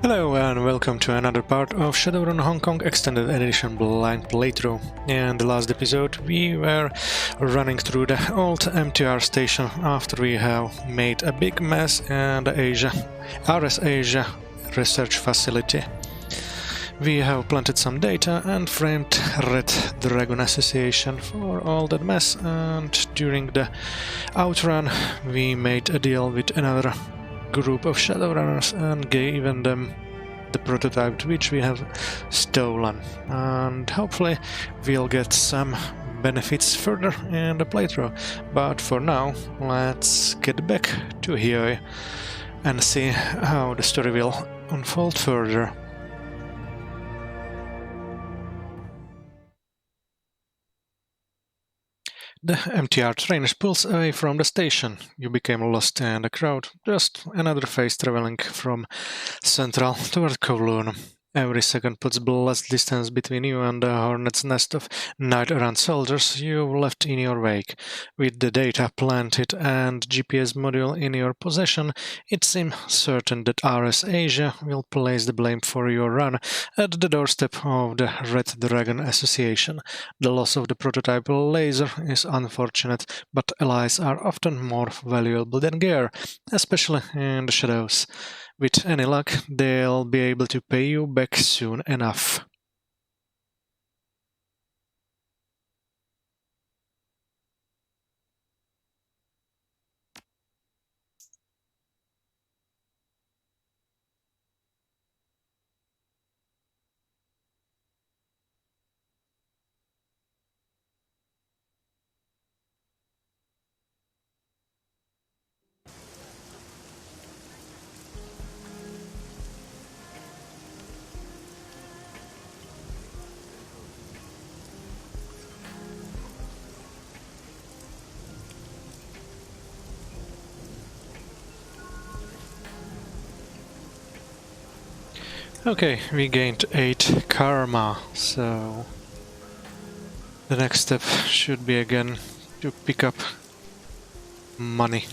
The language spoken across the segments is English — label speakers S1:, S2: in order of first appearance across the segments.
S1: Hello and welcome to another part of Shadowrun Hong Kong Extended Edition Blind Playthrough. In the last episode we were running through the old MTR station after we have made a big mess in the RS Asia research facility. We have planted some data and framed Red Dragon Association for all that mess, and during the outrun we made a deal with another group of Shadowrunners and given them the prototype which we have stolen, and hopefully we'll get some benefits further in the playthrough. But for now, let's get back to Heoi and see how the story will unfold further. The MTR train pulls away from the station. You became lost in the crowd, just another face traveling from Central toward Kowloon. Every second puts blessed distance between you and the hornet's nest of night-errant soldiers you left in your wake. With the data planted and GPS module in your possession, it seems certain that RS Asia will place the blame for your run at the doorstep of the Red Dragon Association. The loss of the prototype laser is unfortunate, but allies are often more valuable than gear, especially in the shadows. With any luck, they'll be able to pay you back soon enough. Okay, we gained 8 karma, so the next step should be again to pick up money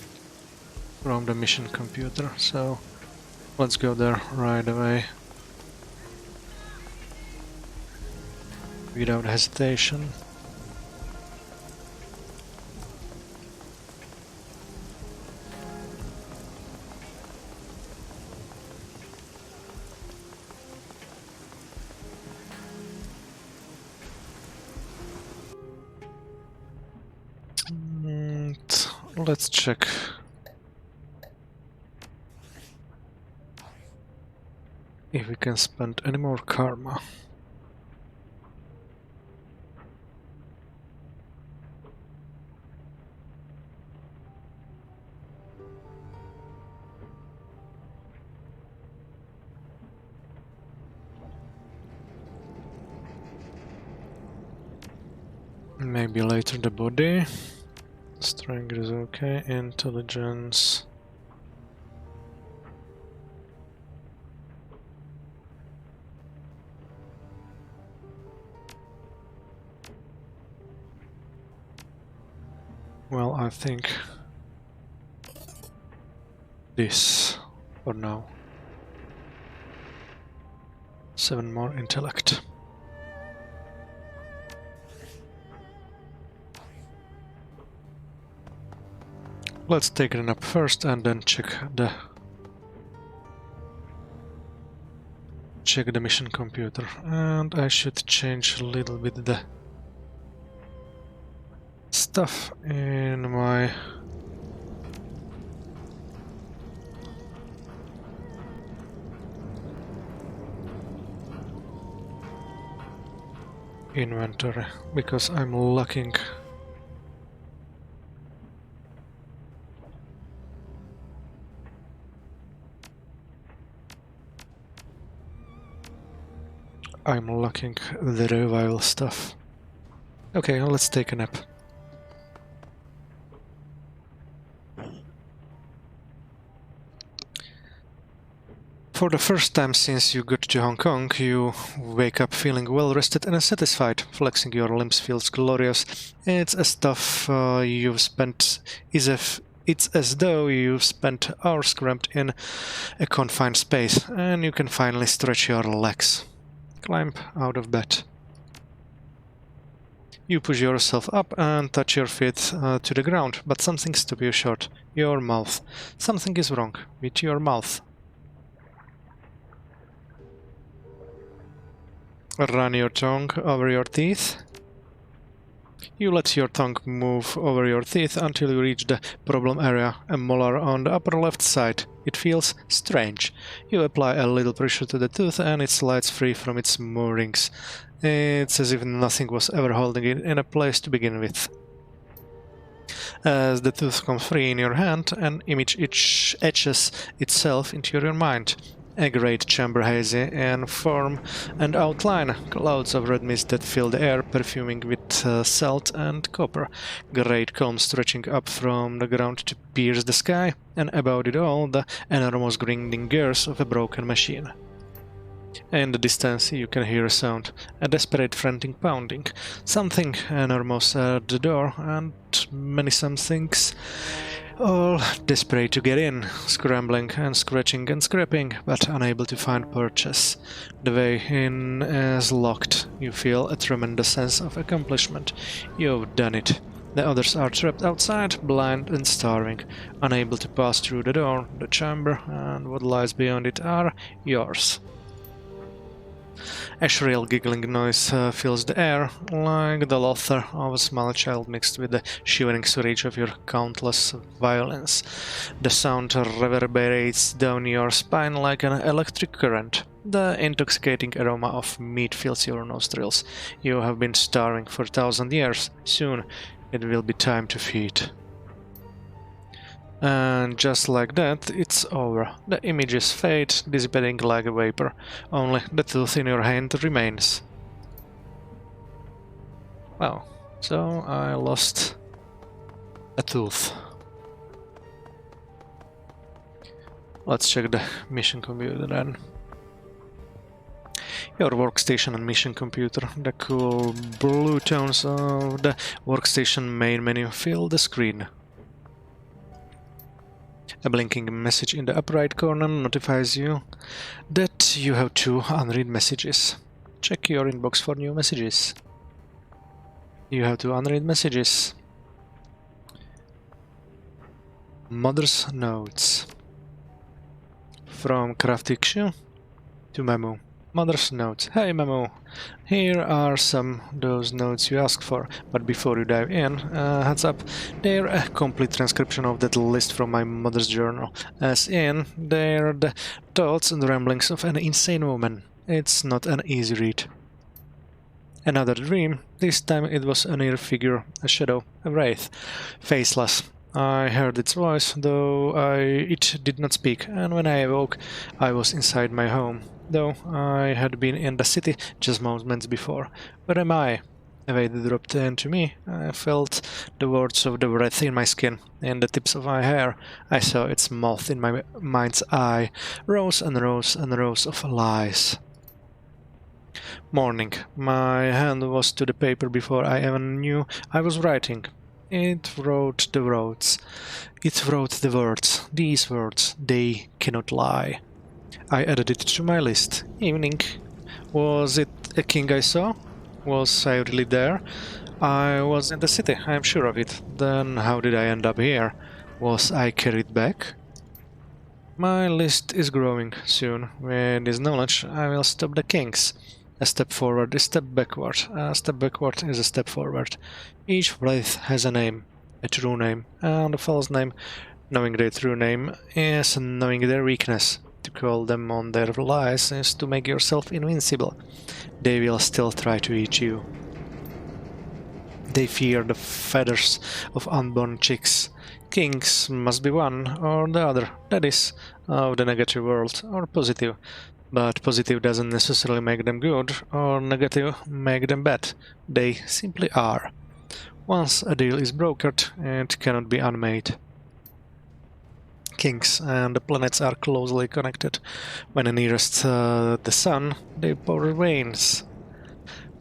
S1: from the mission computer, so let's go there right away without hesitation. Let's check. If we can spend any more karma. Maybe later the body. Strength is okay, intelligence. Well, I think this for now. 7 more intellect. Let's take it up first and then check the mission computer. And I should change a little bit the stuff in my inventory, because I'm lacking the revival stuff. Okay, let's take a nap. For the first time since you got to Hong Kong, you wake up feeling well rested and satisfied. Flexing your limbs feels glorious. It's a stuff you've spent It's as though you've spent hours cramped in a confined space, and you can finally stretch your legs. Climb out of bed. You push yourself up and touch your feet to the ground, but something stops you short. Your mouth. Something is wrong with your mouth. Run your tongue over your teeth. You let your tongue move over your teeth until you reach the problem area, a molar on the upper left side. It feels strange. You apply a little pressure to the tooth and it slides free from its moorings. It's as if nothing was ever holding it in a place to begin with. As the tooth comes free in your hand, an image etches itself into your mind. A great chamber hazy in form and outline, clouds of red mist that fill the air, perfuming with salt and copper, great columns stretching up from the ground to pierce the sky, and above it all the enormous grinding gears of a broken machine. In the distance you can hear a sound, a desperate frantic pounding, something enormous at the door, and many somethings, all desperate to get in, scrambling and scratching and scraping, but unable to find purchase. The way in is locked. You feel a tremendous sense of accomplishment. You've done it. The others are trapped outside, blind and starving, unable to pass through the door. The chamber and what lies beyond it are yours. A shrill giggling noise fills the air, like the laughter of a small child mixed with the shivering surge of your countless violence. The sound reverberates down your spine like an electric current. The intoxicating aroma of meat fills your nostrils. You have been starving for 1,000 years. Soon it will be time to feed. And just like that, it's over. The images fade, dissipating like a vapor. Only the tooth in your hand remains. Wow, so I lost a tooth. Let's check the mission computer then. Your workstation and mission computer. The cool blue tones of the workstation main menu fill the screen. A blinking message in the upper right corner notifies you that you have 2 unread messages. Check your inbox for new messages. You have 2 unread messages. Mother's notes. From Craftikshu to Memu. Mother's notes. Hey Memu, here are some those notes you asked for, but before you dive in, heads up, they're a complete transcription of that list from my mother's journal, as in, they're the thoughts and ramblings of an insane woman. It's not an easy read. Another dream, this time it was a near figure, a shadow, a wraith, faceless. I heard its voice, though it did not speak, and when I awoke, I was inside my home. Though I had been in the city just moments before. Where am I? A weight dropped into me. I felt the words of the breath in my skin, in the tips of my hair. I saw its mouth in my mind's eye. Rows and rows and rows of lies. Morning. My hand was to the paper before I even knew I was writing. It wrote the words. It wrote the words. These words. They cannot lie. I added it to my list. Evening. Was it a king I saw? Was I really there? I was in the city, I'm sure of it. Then how did I end up here? Was I carried back? My list is growing. Soon, with this knowledge, I will stop the kings. A step forward, a step backward. A step backward is a step forward. Each wraith has a name, a true name, and a false name. Knowing their true name is knowing their weakness. To call them on their lies is to make yourself invincible. They will still try to eat you. They fear the feathers of unborn chicks. Kings must be one or the other, that is, of the negative world, or positive. But positive doesn't necessarily make them good, or negative make them bad. They simply are. Once a deal is brokered, it cannot be unmade. Kings and the planets are closely connected. When nearest the sun, they pour rains.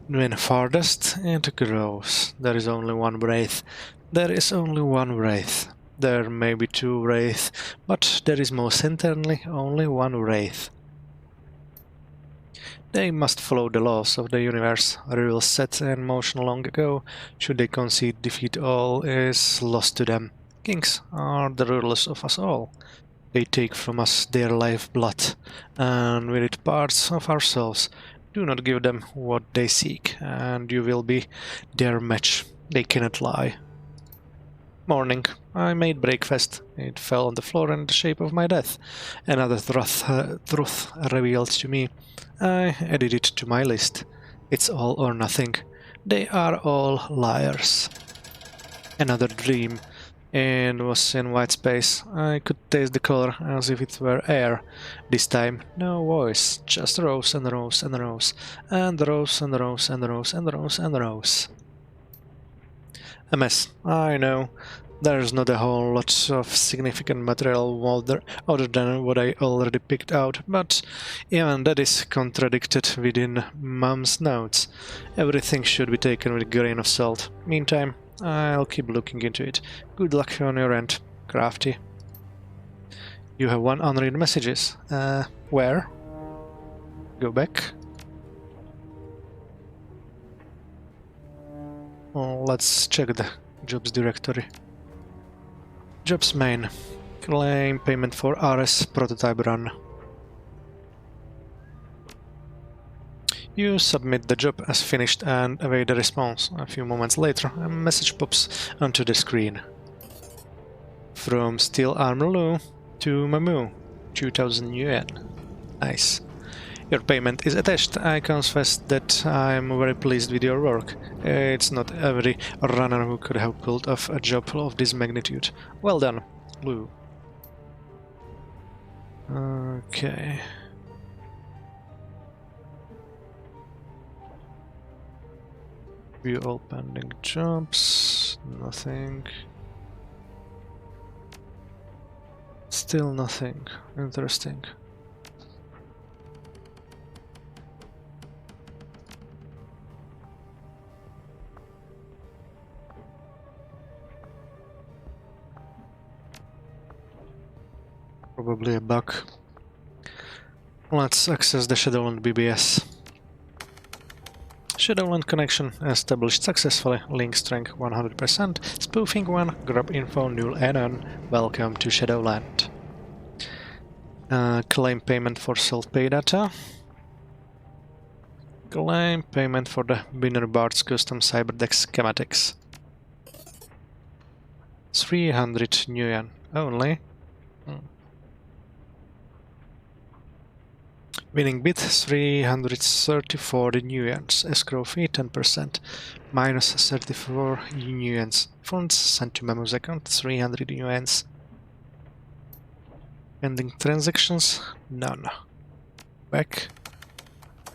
S1: When farthest, it grows. There is only one wraith. There is only one wraith. There may be 2 Wraith, but there is most certainly only 1 Wraith. They must follow the laws of the universe, rules set in motion long ago. Should they concede defeat, all is lost to them. Kings are the rulers of us all. They take from us their lifeblood, and with it parts of ourselves. Do not give them what they seek, and you will be their match. They cannot lie. Morning. I made breakfast. It fell on the floor in the shape of my death. Another truth revealed to me. I added it to my list. It's all or nothing. They are all liars. Another dream. It was in white space. I could taste the color as if it were air. This time, no voice, just rows and rows and rows, and rows and rows and rows and rows and rows. A mess, I know. There's not a whole lot of significant material other than what I already picked out, but even that is contradicted within Mom's notes. Everything should be taken with a grain of salt. Meantime, I'll keep looking into it. Good luck on your end, Crafty. You have 1 unread messages. Where? Go back. Well, let's check the jobs directory. Jobs main. Claim payment for RS prototype run. You submit the job as finished and await a response. A few moments later, a message pops onto the screen. From Steel Armor Lu to Mamu, 2000 yuan. Nice. Your payment is attached. I confess that I'm very pleased with your work. It's not every runner who could have pulled off a job of this magnitude. Well done, Lu. Okay. View all pending jobs. Nothing. Still nothing. Interesting. Probably a bug. Let's access the Shadowrun BBS. Shadowrun connection established successfully. Link strength 100%. Spoofing 1. Grab info null anon. Welcome to Shadowland. Claim payment for self-pay data. Claim payment for the Binary Bards custom Cyberdeck schematics. 300 yuan only. Winning bid 334 yuans. Escrow fee 10%. Minus 34 yuans. Funds sent to Memo's account 300 yuans. Pending transactions, none. Back.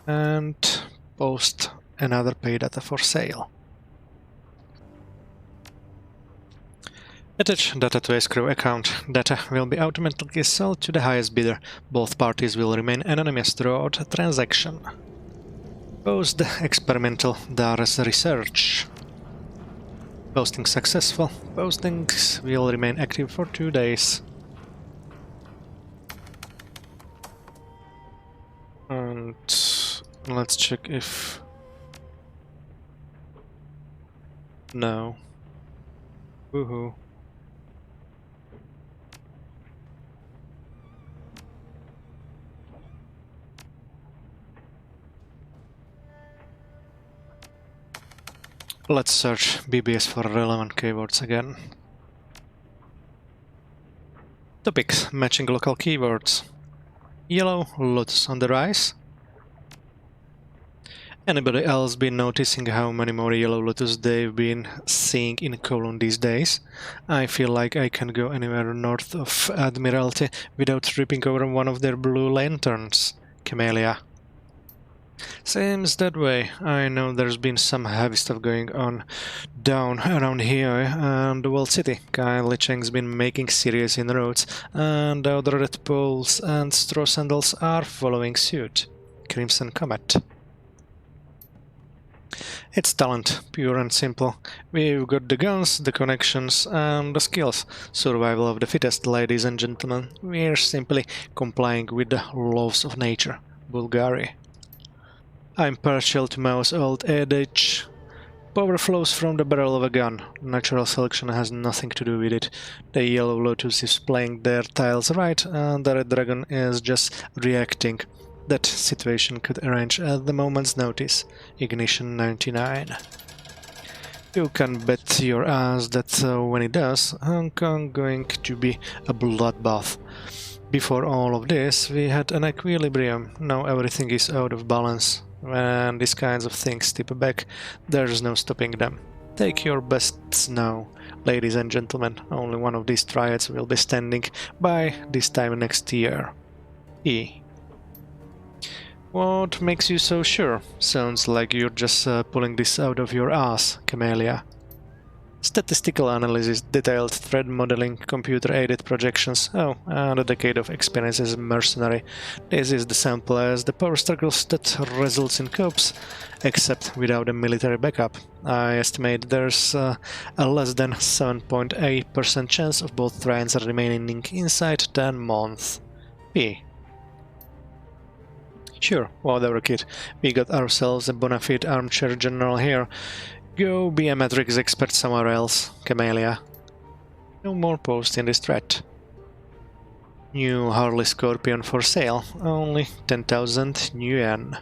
S1: And post another pay data for sale. Attach data to escrow account. Data will be automatically sold to the highest bidder. Both parties will remain anonymous throughout the transaction. Post the experimental DARS research. Posting successful. Postings will remain active for 2 days. And let's check if... No. Woohoo. Let's search BBS for relevant keywords again. Topics matching local keywords. Yellow lotus on the rise. Anybody else been noticing how many more yellow lotus they've been seeing in Kowloon these days? I feel like I can go anywhere north of Admiralty without tripping over one of their blue lanterns. Camellia. Seems that way. I know there's been some heavy stuff going on down around Heoi and the World City. Kyle Cheng's been making serious inroads, and the other Red Poles and Straw Sandals are following suit. Crimson Comet. It's talent, pure and simple. We've got the guns, the connections, and the skills. Survival of the fittest, ladies and gentlemen. We're simply complying with the laws of nature. Bulgari. I'm partial to Mao's old adage. Power flows from the barrel of a gun. Natural selection has nothing to do with it. The Yellow Lotus is playing their tiles right, and the Red Dragon is just reacting. That situation could arrange at the moment's notice. Ignition 99. You can bet your ass that when it does, Hong Kong going to be a bloodbath. Before all of this, we had an equilibrium. Now everything is out of balance. When these kinds of things tip back, there's no stopping them. Take your bests now. Ladies and gentlemen, only one of these triads will be standing by this time next year. E. What makes you so sure? Sounds like you're just pulling this out of your ass, Camellia. Statistical analysis, detailed threat modeling, computer-aided projections, oh, and a decade of experience as a mercenary. This is the sample as the power struggles that results in coups, except without a military backup. I estimate there's a less than 7.8% chance of both trials remaining inside 10 months. P. Sure, whatever, kid. We got ourselves a bona fide armchair general here. Go be a matrix expert somewhere else, Camellia. No more post in this threat. New Harley Scorpion for sale, only 10,000 yuan.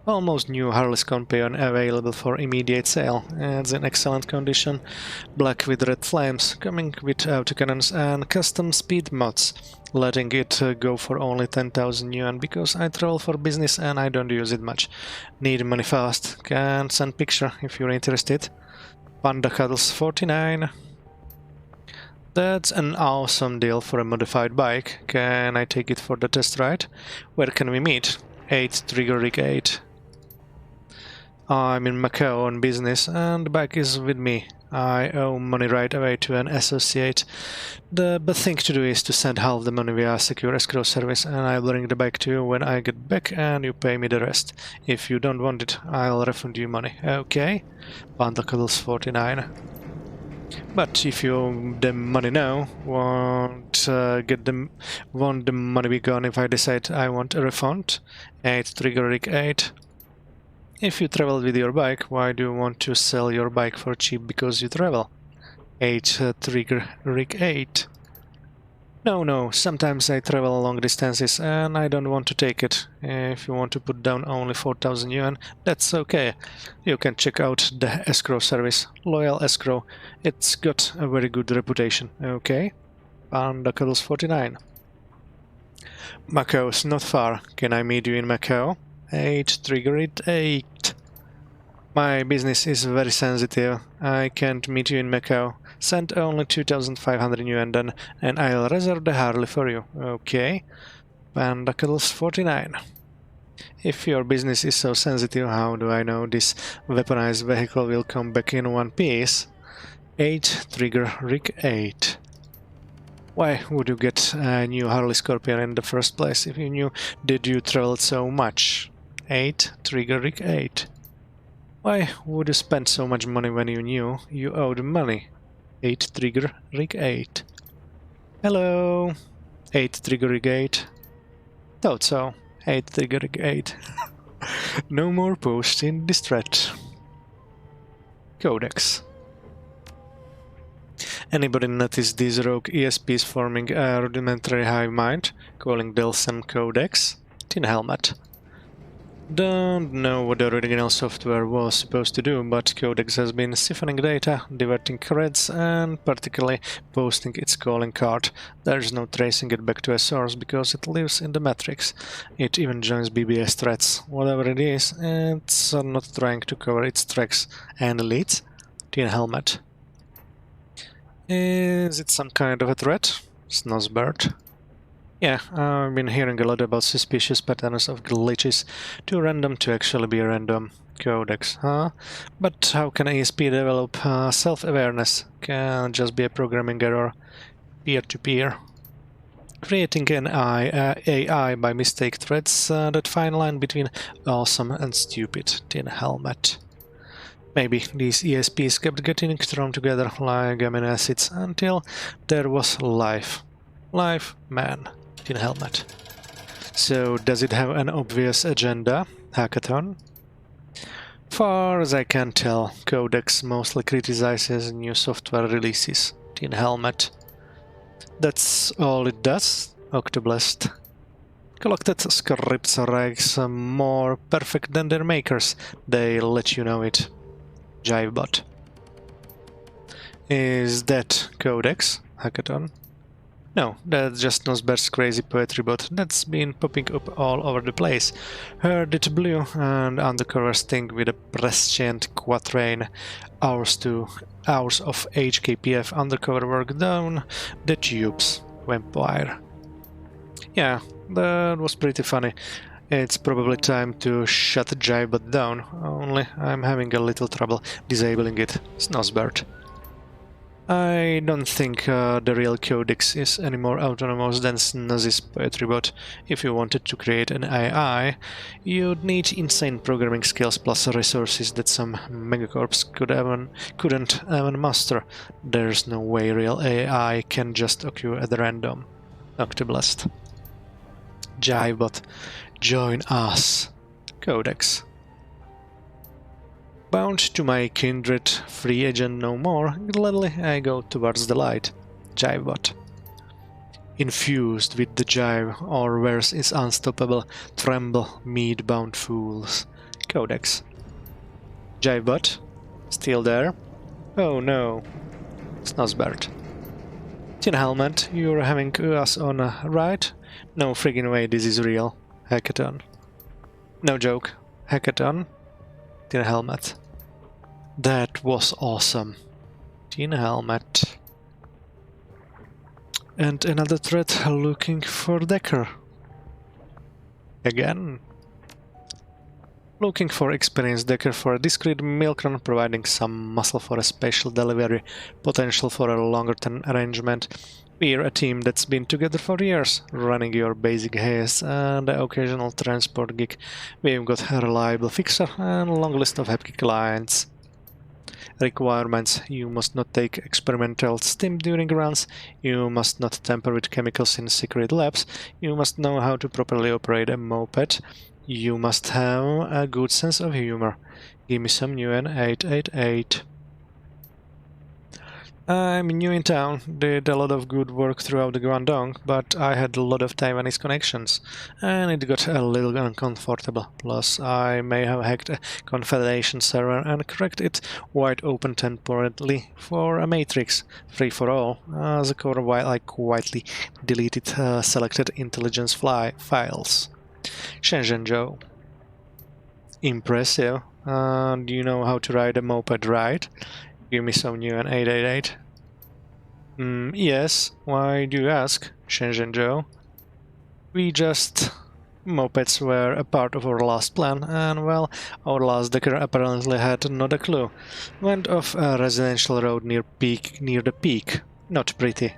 S1: Almost new Harley Scorpion available for immediate sale. It's in excellent condition, black with red flames, coming with autocannons and custom speed mods. Letting it go for only 10,000 yuan because I travel for business and I don't use it much. Need money fast. Can send picture if you're interested. Panda Cuddles 49. That's an awesome deal for a modified bike. Can I take it for the test ride? Where can we meet? 8 Trigger Rig 8. I'm in Macau on business and the bike is with me. I owe money right away to an associate. The best thing to do is to send half the money via secure escrow service and I'll bring the bike to you when I get back and you pay me the rest. If you don't want it, I'll refund you money. Okay? Panda Cuddles 49. But if you owe the money now, want the money be gone if I decide I want a refund? 8 Trigger Rig 8. If you travel with your bike, why do you want to sell your bike for cheap because you travel? 8 Trigger Rig 8. No, sometimes I travel long distances and I don't want to take it. If you want to put down only 4,000 yuan, that's okay. You can check out the escrow service, Loyal Escrow. It's got a very good reputation, okay? Panda Cuddles 49. Macau's not far. Can I meet you in Macau? 8 Trigger Rig 8. My business is very sensitive. I can't meet you in Macau. Send only 2,500 yuan then, and I'll reserve the Harley for you. Okay? Panda Cuddles 49. If your business is so sensitive, how do I know this weaponized vehicle will come back in one piece? 8 Trigger Rig 8. Why would you get a new Harley Scorpion in the first place if you knew that you traveled so much? 8 Trigger Rig 8. Why would you spend so much money when you knew you owed money? 8 Trigger Rig 8. Hello! 8 Trigger Rig 8. Thought so. 8 Trigger Rig 8. No more posts in this thread. Codex. Anybody notice these rogue ESPs forming a rudimentary hive mind, calling Delson Codex? Tin Helmet. Don't know what the original software was supposed to do, but Codex has been siphoning data, diverting creds, and particularly posting its calling card. There's no tracing it back to a source because it lives in the matrix. It even joins BBS threads. Whatever it is, it's not trying to cover its tracks and leads. Tin Helmet. Is it some kind of a threat? Snozzbird. Yeah, I've been hearing a lot about suspicious patterns of glitches, too random to actually be random. Codex, huh? But how can ESP develop self-awareness? Can just be a programming error. Peer-to-peer. Creating an AI by mistake threads that fine line between awesome and stupid. Tin helmet. Maybe these ESPs kept getting thrown together like amino acids until there was life. Life, man. Tin helmet. So does it have an obvious agenda? Hackathon? Far as I can tell, Codex mostly criticizes new software releases. Tin helmet. That's all it does? Octoblast. Collected scripts are more perfect than their makers. They let you know it. Jivebot. Is that Codex? Hackathon? No, that's just Nosbert's crazy poetry bot that's been popping up all over the place. Heard it blue and undercover sting with a prescient quatrain. Hours of HKPF undercover work down the tubes. Vampire. Yeah, that was pretty funny. It's probably time to shut Jivebot down, only I'm having a little trouble disabling it. Snosbert. I don't think the real Codex is any more autonomous than Snozzy's poetry bot. If you wanted to create an AI, you'd need insane programming skills plus resources that some megacorps couldn't even master. There's no way real AI can just occur at random. Octoblast. Jivebot, join us. Codex. Bound to my kindred, free agent no more, gladly I go towards the light. Jivebot. Infused with the jive, our verse is unstoppable, tremble, mead-bound fools. Codex. Jivebot. Still there? Oh no. Snosbert. Tin helmet, you're having us on a ride? No friggin' way this is real. Hackathon. No joke. Hackathon. Tin helmet. That was awesome. Tin helmet. And another thread looking for Decker. Again. Looking for experienced Decker for a discreet milk run, providing some muscle for a spatial delivery, potential for a longer-term arrangement. We're a team that's been together for years, running your basic haze and the occasional transport gig. We've got a reliable fixer and a long list of happy clients. Requirements: you must not take experimental stim during runs, you must not tamper with chemicals in secret labs, you must know how to properly operate a moped, you must have a good sense of humor. Give me some new N888. I'm new in town, did a lot of good work throughout the Guangdong, but I had a lot of Taiwanese connections, and it got a little uncomfortable. Plus, I may have hacked a Confederation server and cracked it wide open temporarily for a matrix, free for all, as a core while I quietly deleted selected intelligence files. Shenzhen Joe. Impressive. Do you know how to ride a moped, right? Give me some new N888. Yes, why do you ask, Shenzhen Joe? We just... Mopeds were a part of our last plan, and well, our last Decker apparently had not a clue. Went off a residential road near the peak. Not pretty.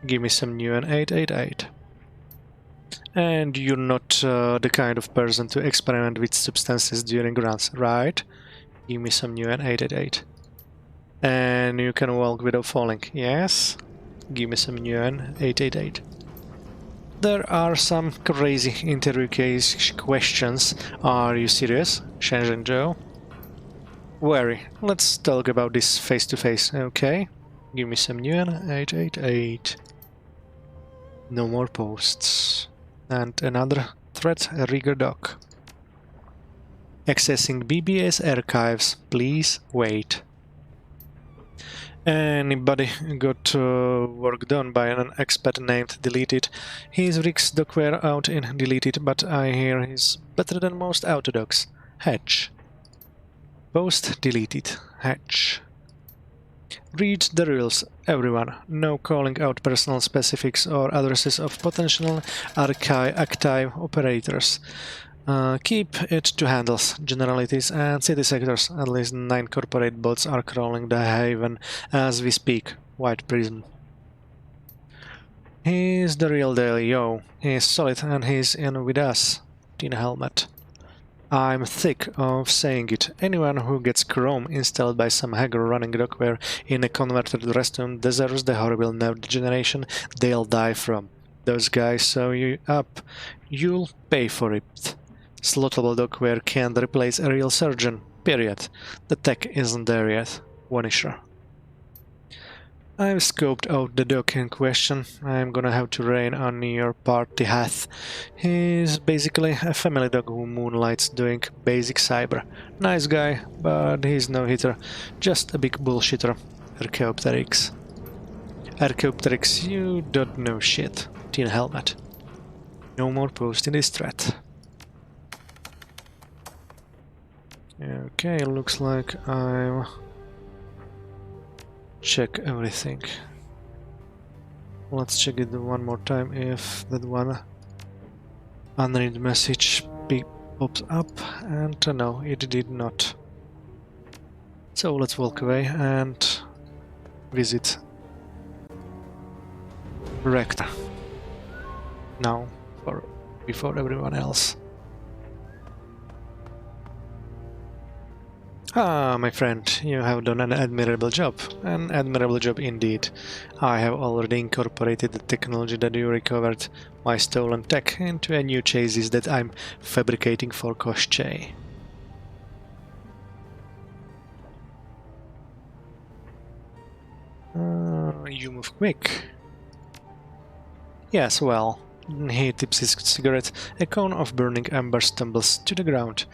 S1: Give me some new N888. And you're not the kind of person to experiment with substances during runs, right? Give me some new N888. And you can walk without falling, yes? Give me some new N888. There are some crazy interview case questions. Are you serious, Shenzhen Joe? Very. Let's talk about this face to face, okay? Give me some new N888. No more posts. And another threat, Rigger Doc. Accessing BBS archives, please wait. Anybody got work done by an expat named Deleted? His rigs doc were out in Deleted, but I hear he's better than most autodocs. Hatch. Post deleted. Hatch. Read the rules, everyone. No calling out personal specifics or addresses of potential active operators. Keep it to handles, generalities and city sectors. At least 9 corporate bots are crawling the haven as we speak. White Prism. He's the real deal, yo. He's solid and he's in with us. Tin helmet. I'm thick of saying it. Anyone who gets Chrome installed by some hacker running Dockware in a converted restroom deserves the horrible neurodegeneration they'll die from. Those guys sew you up. You'll pay for it. Slottable Dockware can't replace a real surgeon. Period. The tech isn't there yet. Wanisher. I've scoped out the doc in question. I'm gonna have to rain on your party hat. He's basically a family dog who moonlights doing basic cyber. Nice guy, but he's no hitter. Just a big bullshitter. Archaeopteryx. Archaeopteryx, you don't know shit. Tin helmet. No more posting this threat. Okay, looks like I'm... check everything. Let's check it one more time if that one unread message pops up, and no, it did not. So let's walk away and visit Rector now, before everyone else. Ah, my friend, you have done an admirable job. An admirable job indeed. I have already incorporated the technology that you recovered, my stolen tech, into a new chassis that I'm fabricating for Koshchei. You move quick. Yes, well. He tips his cigarette. A cone of burning embers tumbles to the ground.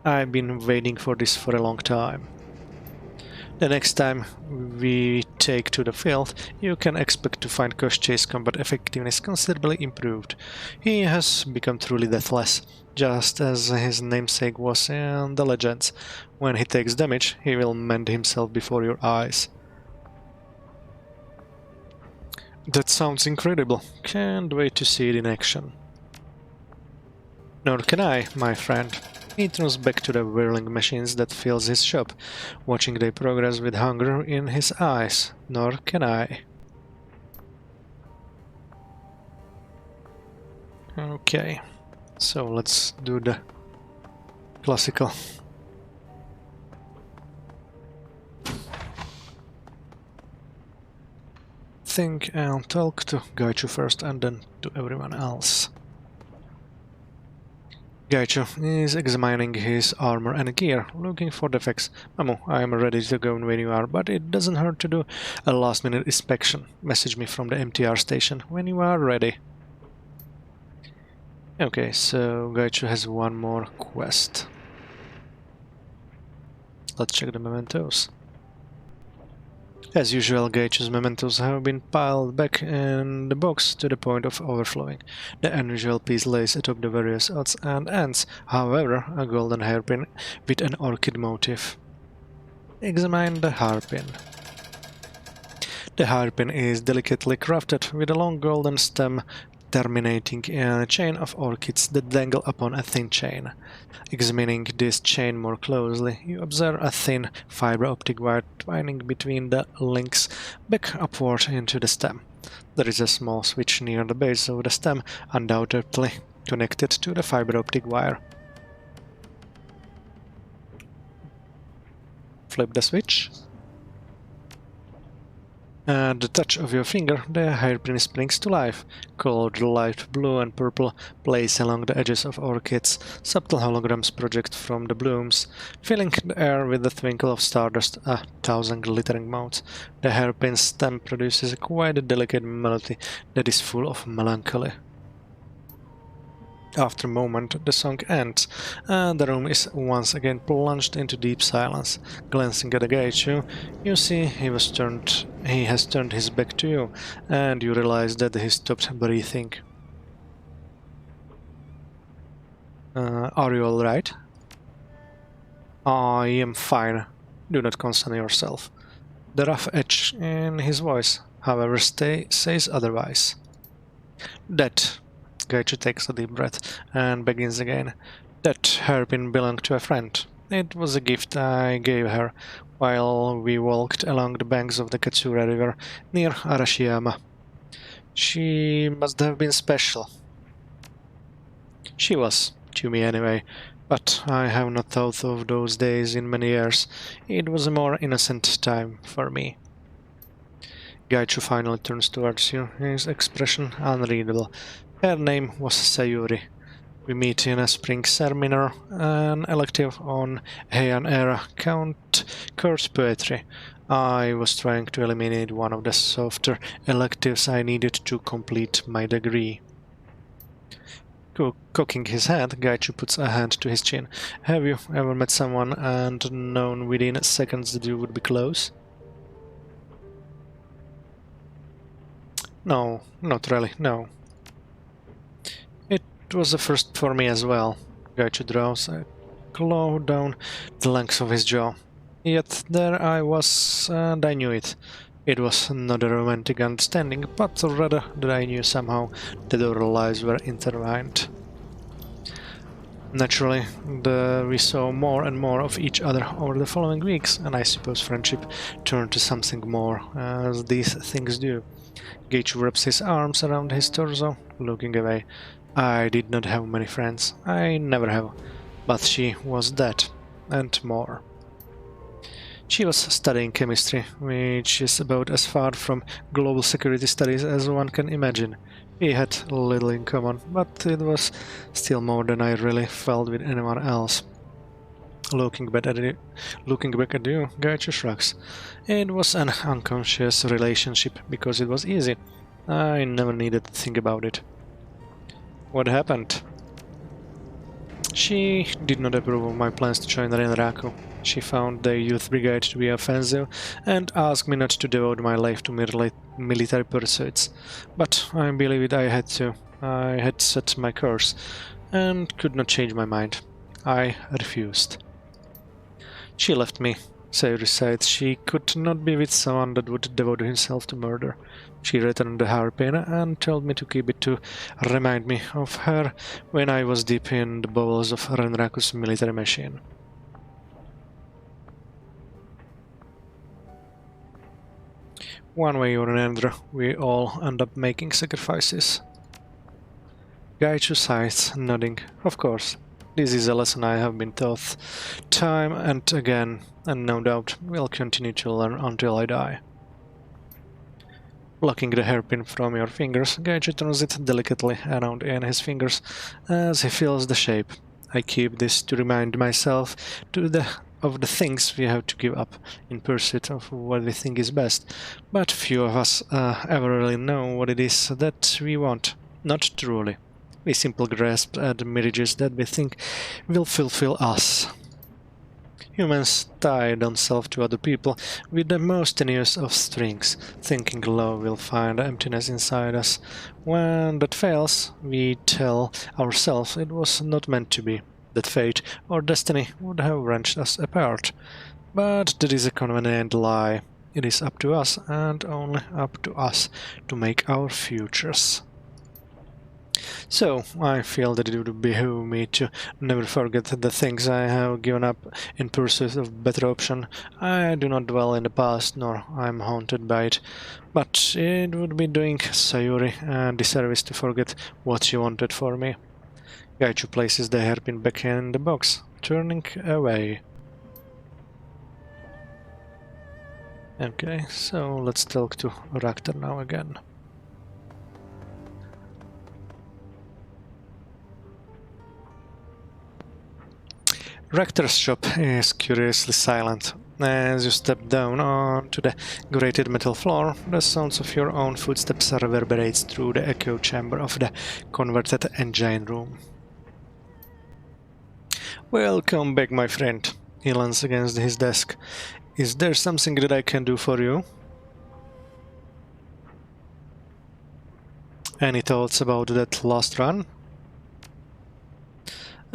S1: I've been waiting for this for a long time. The next time we take to the field, you can expect to find Koshchei's combat effectiveness considerably improved. He has become truly deathless, just as his namesake was in the legends. When he takes damage, he will mend himself before your eyes. That sounds incredible. Can't wait to see it in action. Nor can I, my friend. He turns back to the whirling machines that fills his shop, watching their progress with hunger in his eyes. Nor can I. Okay, so let's do the classical. Think and talk to Gaichu first and then to everyone else. Gaichu is examining his armor and gear, looking for defects. Mamu, I am ready to go when you are, but it doesn't hurt to do a last-minute inspection. Message me from the MTR station when you are ready. Okay, so Gaichu has one more quest. Let's check the mementos. As usual, Gaichu's mementos have been piled back in the box to the point of overflowing. The unusual piece lays atop the various odds and ends, however, a golden hairpin with an orchid motif. Examine the hairpin. The hairpin is delicately crafted with a long golden stem terminating in a chain of orchids that dangle upon a thin chain. Examining this chain more closely, you observe a thin fiber optic wire twining between the links back upward into the stem. There is a small switch near the base of the stem, undoubtedly connected to the fiber optic wire. Flip the switch. At the touch of your finger, the hairpin springs to life. Colored light blue and purple plays along the edges of orchids. Subtle holograms project from the blooms, filling the air with the twinkle of stardust, 1,000 glittering motes. The hairpin's stem produces a quite delicate melody that is full of melancholy. After a moment, the song ends, and the room is once again plunged into deep silence. Glancing at the Gaichu, you see he has turned his back to you, and you realize that he stopped breathing. Are you alright? I am fine. Do not concern yourself. The rough edge in his voice, however, says otherwise. That... Gaichu takes a deep breath and begins again. That hairpin belonged to a friend. It was a gift I gave her while we walked along the banks of the Katsura River near Arashiyama. She must have been special. She was, to me anyway, but I have not thought of those days in many years. It was a more innocent time for me. Gaichu finally turns towards you, his expression unreadable. Her name was Sayuri. We meet in a spring seminar, an elective on Heian era Count Curse Poetry. I was trying to eliminate one of the softer electives I needed to complete my degree. Cocking his head, Gaichu puts a hand to his chin. Have you ever met someone and known within seconds that you would be close? No, not really, no. It was a first for me as well. Gaichu draws a claw down the length of his jaw. Yet there I was, and I knew it. It was not a romantic understanding, but rather that I knew somehow that our lives were intertwined. Naturally, we saw more and more of each other over the following weeks, and I suppose friendship turned to something more, as these things do. Gage wraps his arms around his torso, looking away. I did not have many friends. I never have. But she was that, and more. She was studying chemistry, which is about as far from global security studies as one can imagine. We had little in common, but it was still more than I really felt with anyone else. Looking back at you, Gaichu shrugs. It was an unconscious relationship because it was easy. I never needed to think about it. What happened? She did not approve of my plans to join Renraku. She found the youth brigade to be offensive and asked me not to devote my life to military pursuits. But I believed I had to. I had set my course and could not change my mind. I refused. She left me, Sayuri said. She could not be with someone that would devote himself to murder. She returned the harpoon and told me to keep it to remind me of her when I was deep in the bowels of Renraku's military machine. One way or another, we all end up making sacrifices. Gaichu sighs, nodding. Of course. This is a lesson I have been taught time and again, and no doubt will continue to learn until I die. Plucking the hairpin from your fingers, Gaichu turns it delicately around in his fingers as he feels the shape. I keep this to remind myself of the things we have to give up in pursuit of what we think is best, but few of us ever really know what it is that we want, not truly. We simply grasp at mirages that we think will fulfill us. Humans tie themselves to other people with the most tenuous of strings, thinking love will find emptiness inside us. When that fails, we tell ourselves it was not meant to be, that fate or destiny would have wrenched us apart. But that is a convenient lie. It is up to us, and only up to us, to make our futures. So, I feel that it would behoove me to never forget the things I have given up in pursuit of better option. I do not dwell in the past, nor I am haunted by it, but it would be doing Sayuri a disservice to forget what she wanted for me. Gaichu places the hairpin back in the box, turning away. Okay, so let's talk to Raktar now again. Raktar's shop is curiously silent. As you step down onto the grated metal floor, the sounds of your own footsteps reverberates through the echo chamber of the converted engine room. Welcome back, my friend. He leans against his desk. Is there something that I can do for you? Any thoughts about that last run?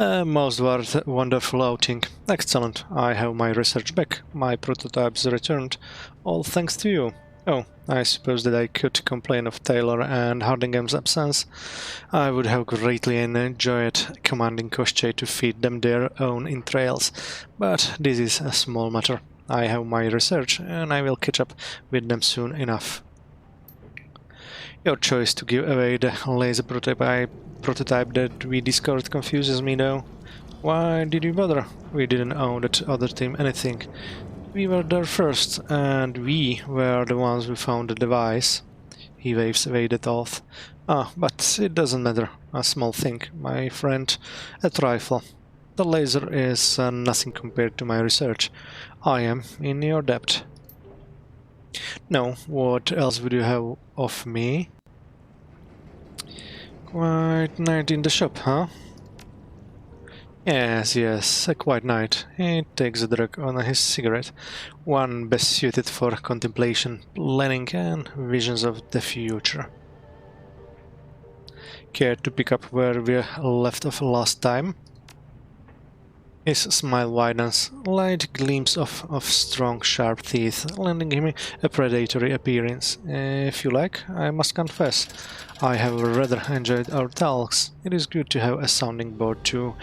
S1: Most wonderful outing. Excellent. I have my research back. My prototypes returned. All thanks to you. Oh, I suppose that I could complain of Taylor and Hardingham's absence. I would have greatly enjoyed commanding Koschei to feed them their own entrails, but this is a small matter. I have my research, and I will catch up with them soon enough. Your choice to give away the laser prototype that we discovered confuses me though. Why did you bother? We didn't owe that other team anything. We were there first, and we were the ones who found the device. He waves away the thought. Ah, but it doesn't matter. A small thing, my friend. A trifle. The laser is nothing compared to my research. I am in your debt. No, what else would you have of me? Quiet night in the shop, huh? Yes, a quiet night. He takes a drag on his cigarette, one best suited for contemplation, planning and visions of the future. Care to pick up where we left off last time? His smile widens, light gleams of strong, sharp teeth, lending him a predatory appearance. If you like, I must confess, I have rather enjoyed our talks. It is good to have a sounding board to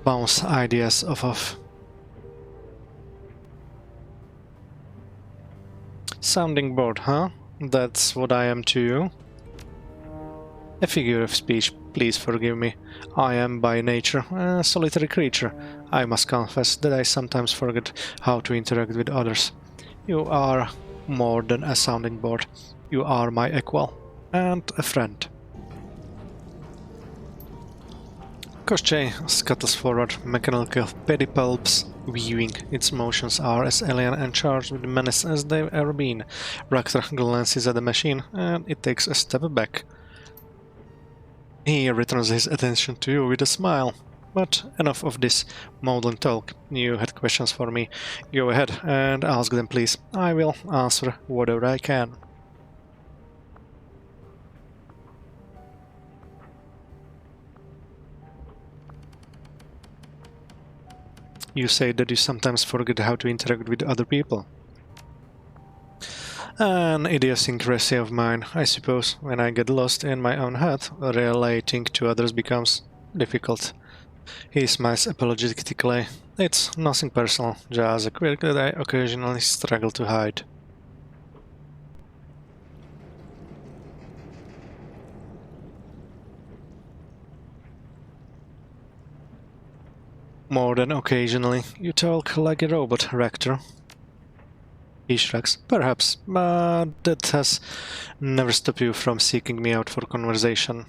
S1: bounce ideas off of. Sounding board, huh? That's what I am to you. A figure of speech, please forgive me. I am by nature a solitary creature. I must confess that I sometimes forget how to interact with others. You are more than a sounding board. You are my equal and a friend. Koschei scuttles forward, mechanical pedipalps weaving. Its motions are as alien and charged with menace as they've ever been. Raktar glances at the machine, and it takes a step back. He returns his attention to you with a smile. But enough of this maudlin talk. You had questions for me. Go ahead and ask them, please. I will answer whatever I can. You say that you sometimes forget how to interact with other people. An idiosyncrasy of mine, I suppose. When I get lost in my own head, relating to others becomes difficult. He smiles apologetically. It's nothing personal, just a quirk that I occasionally struggle to hide. More than occasionally. You talk like a robot, Rector. He shrugs. Perhaps, but that has never stopped you from seeking me out for conversation.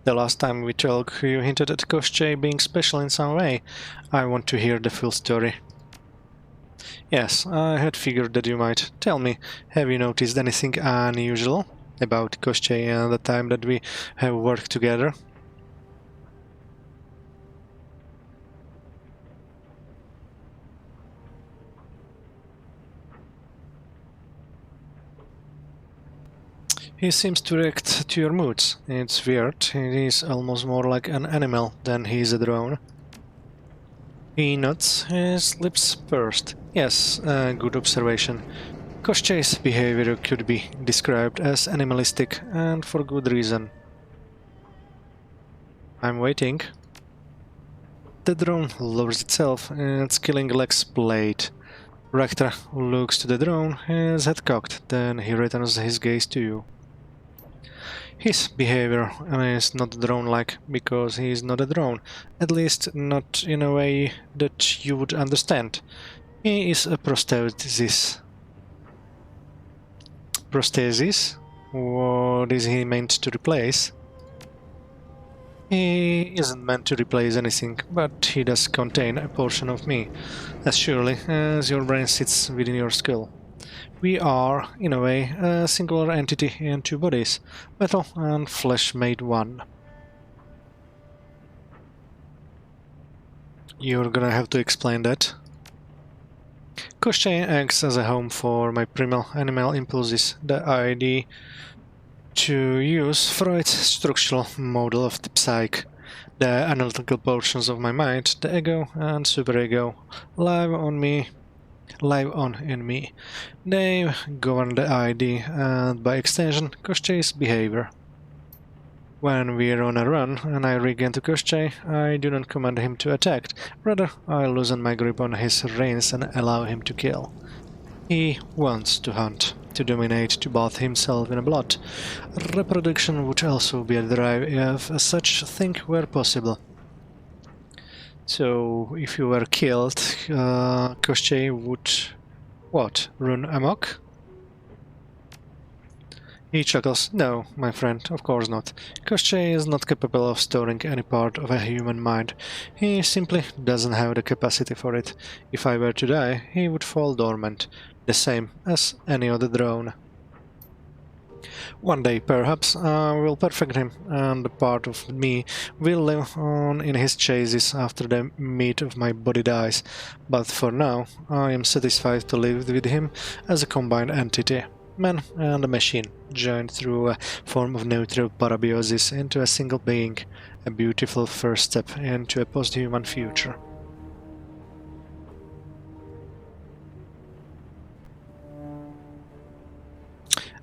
S1: The last time we talked, you hinted at Koschei being special in some way. I want to hear the full story. Yes, I had figured that you might. Tell me, have you noticed anything unusual about Koschei and the time that we have worked together? He seems to react to your moods. It's weird. He is almost more like an animal than he is a drone. He nods, his lips pursed. Yes, good observation. Koschei's behavior could be described as animalistic, and for good reason. I'm waiting. The drone lowers itself, its killing legs blade. Rector looks to the drone, his head cocked, then he returns his gaze to you. His behavior is not drone-like, because he is not a drone, at least not in a way that you would understand. He is a prosthesis. Prosthesis? What is he meant to replace? He isn't meant to replace anything, but he does contain a portion of me, as surely as your brain sits within your skull. We are, in a way, a singular entity in two bodies, metal and flesh made one. You're gonna have to explain that. Koschei acts as a home for my primal animal impulses, the idea to use Freud's structural model of the psyche. The analytical portions of my mind, the ego and superego, live on in me. They govern the ID and, by extension, Koschei's behavior. When we're on a run and I rig into Koschei, I do not command him to attack. Rather, I loosen my grip on his reins and allow him to kill. He wants to hunt. to dominate, to bath himself in blood. Reproduction would also be a drive if such thing were possible. So, if you were killed, Koschei would... what? Run amok? He chuckles. No, my friend, of course not. Koschei is not capable of storing any part of a human mind. He simply doesn't have the capacity for it. If I were to die, he would fall dormant, the same as any other drone. One day, perhaps, I will perfect him, and a part of me will live on in his chases after the meat of my body dies. But for now, I am satisfied to live with him as a combined entity. Man and a machine, joined through a form of neutral parabiosis into a single being, a beautiful first step into a post-human future.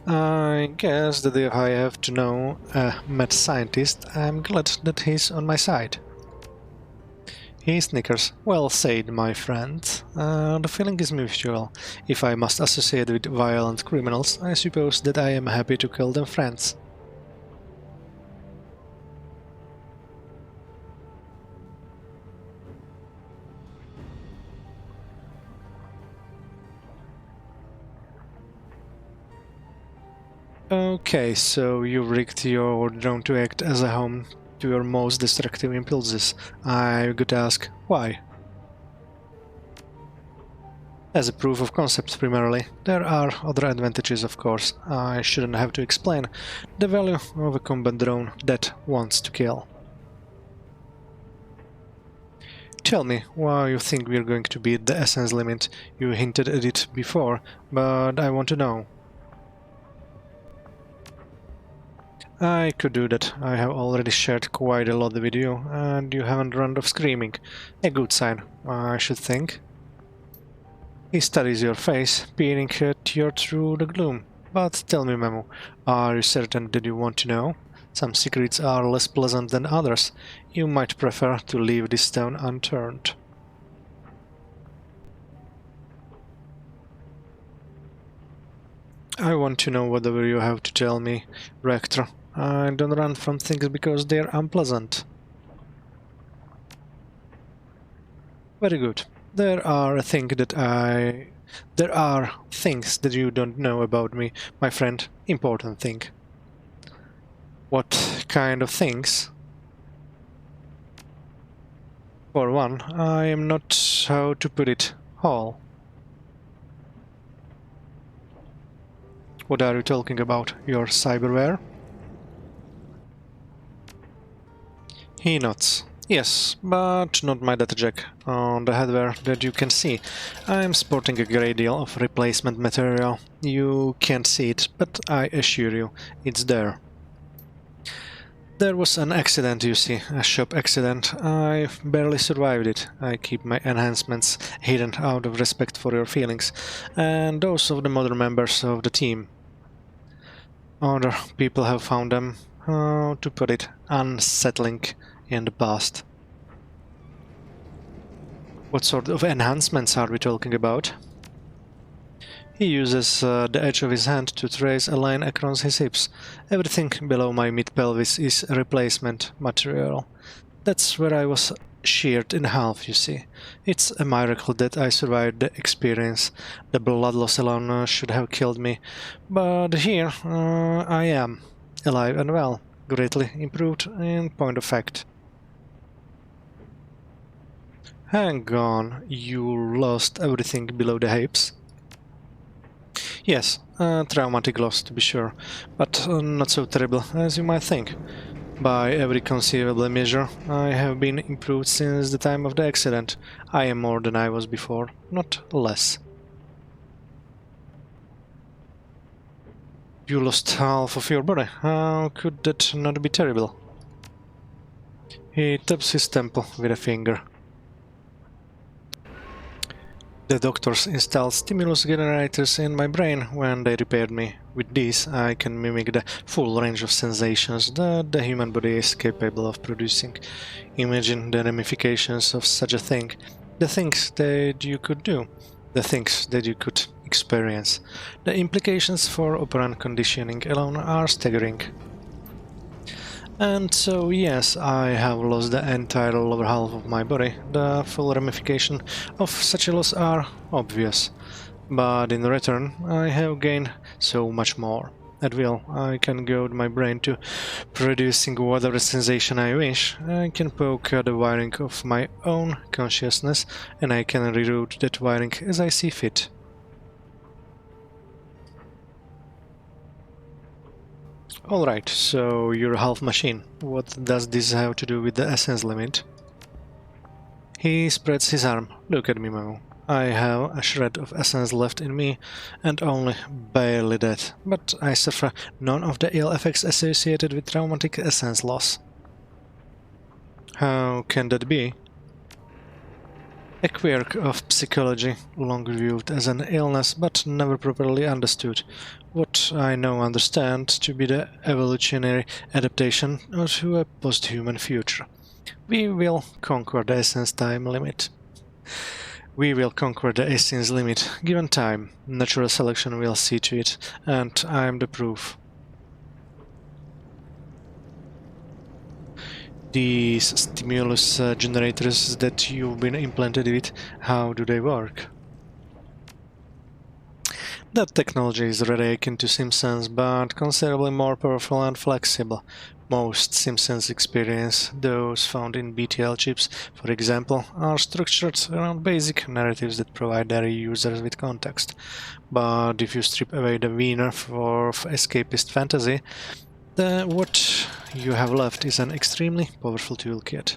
S1: I guess that if I have to know a mad scientist, I'm glad that he's on my side. He snickers. Well said, my friend. The feeling is mutual. If I must associate with violent criminals, I suppose that I am happy to kill them friends. Okay, so you rigged your drone to act as a home to your most destructive impulses. I could ask, why? As a proof of concept, primarily. There are other advantages, of course. I shouldn't have to explain. The value of a combat drone that wants to kill. Tell me why you think we're going to beat the essence limit. You hinted at it before, but I want to know. I could do that. I have already shared quite a lot with you, and you haven't run off screaming. A good sign, I should think. He studies your face, peering at you through the gloom. But tell me, Memo, are you certain that you want to know? Some secrets are less pleasant than others. You might prefer to leave this stone unturned. I want to know whatever you have to tell me, Rector. I don't run from things because they're unpleasant. Very good. There are things that you don't know about me, my friend. Important thing. What kind of things? For one, I am not, how to put it, whole. What are you talking about? Your cyberware? He nods. Yes, but not my data jack. On the headwear that you can see, I'm sporting a great deal of replacement material. You can't see it, but I assure you, it's there. There was an accident, you see, a shop accident. I barely survived it. I keep my enhancements hidden out of respect for your feelings, and those of the modern members of the team. Other people have found them, how to put it, unsettling in the past. What sort of enhancements are we talking about? He uses the edge of his hand to trace a line across his hips. Everything below my mid-pelvis is replacement material. That's where I was sheared in half, you see. It's a miracle that I survived the experience. The blood loss alone should have killed me. But here I am, alive and well, greatly improved in point of fact. Hang on, you lost everything below the hips? Yes, a traumatic loss to be sure, but not so terrible as you might think. By every conceivable measure, I have been improved since the time of the accident. I am more than I was before, not less. You lost half of your body. How could that not be terrible? He taps his temple with a finger. The doctors installed stimulus generators in my brain when they repaired me. With these, I can mimic the full range of sensations that the human body is capable of producing. Imagine the ramifications of such a thing. The things that you could do. The things that you could experience. The implications for operant conditioning alone are staggering. And so yes, I have lost the entire lower half of my body. The full ramifications of such a loss are obvious. But in return, I have gained so much more. At will, I can goad my brain to producing whatever sensation I wish. I can poke at the wiring of my own consciousness, and I can reroute that wiring as I see fit. Alright, so you're half machine. What does this have to do with the essence limit? He spreads his arm. Look at me, Mo. I have a shred of essence left in me, and only barely that, but I suffer none of the ill effects associated with traumatic essence loss. How can that be? A quirk of psychology, long viewed as an illness but never properly understood. What I now understand to be the evolutionary adaptation to a post-human future. We will conquer the essence time limit. We will conquer the essence limit, given time. Natural selection will see to it, and I am the proof. These stimulus generators that you've been implanted with, how do they work? That technology is rather akin to Simpsons, but considerably more powerful and flexible. Most Simpsons experience, those found in BTL chips, for example, are structured around basic narratives that provide their users with context. But if you strip away the wiener for escapist fantasy, what you have left is an extremely powerful toolkit.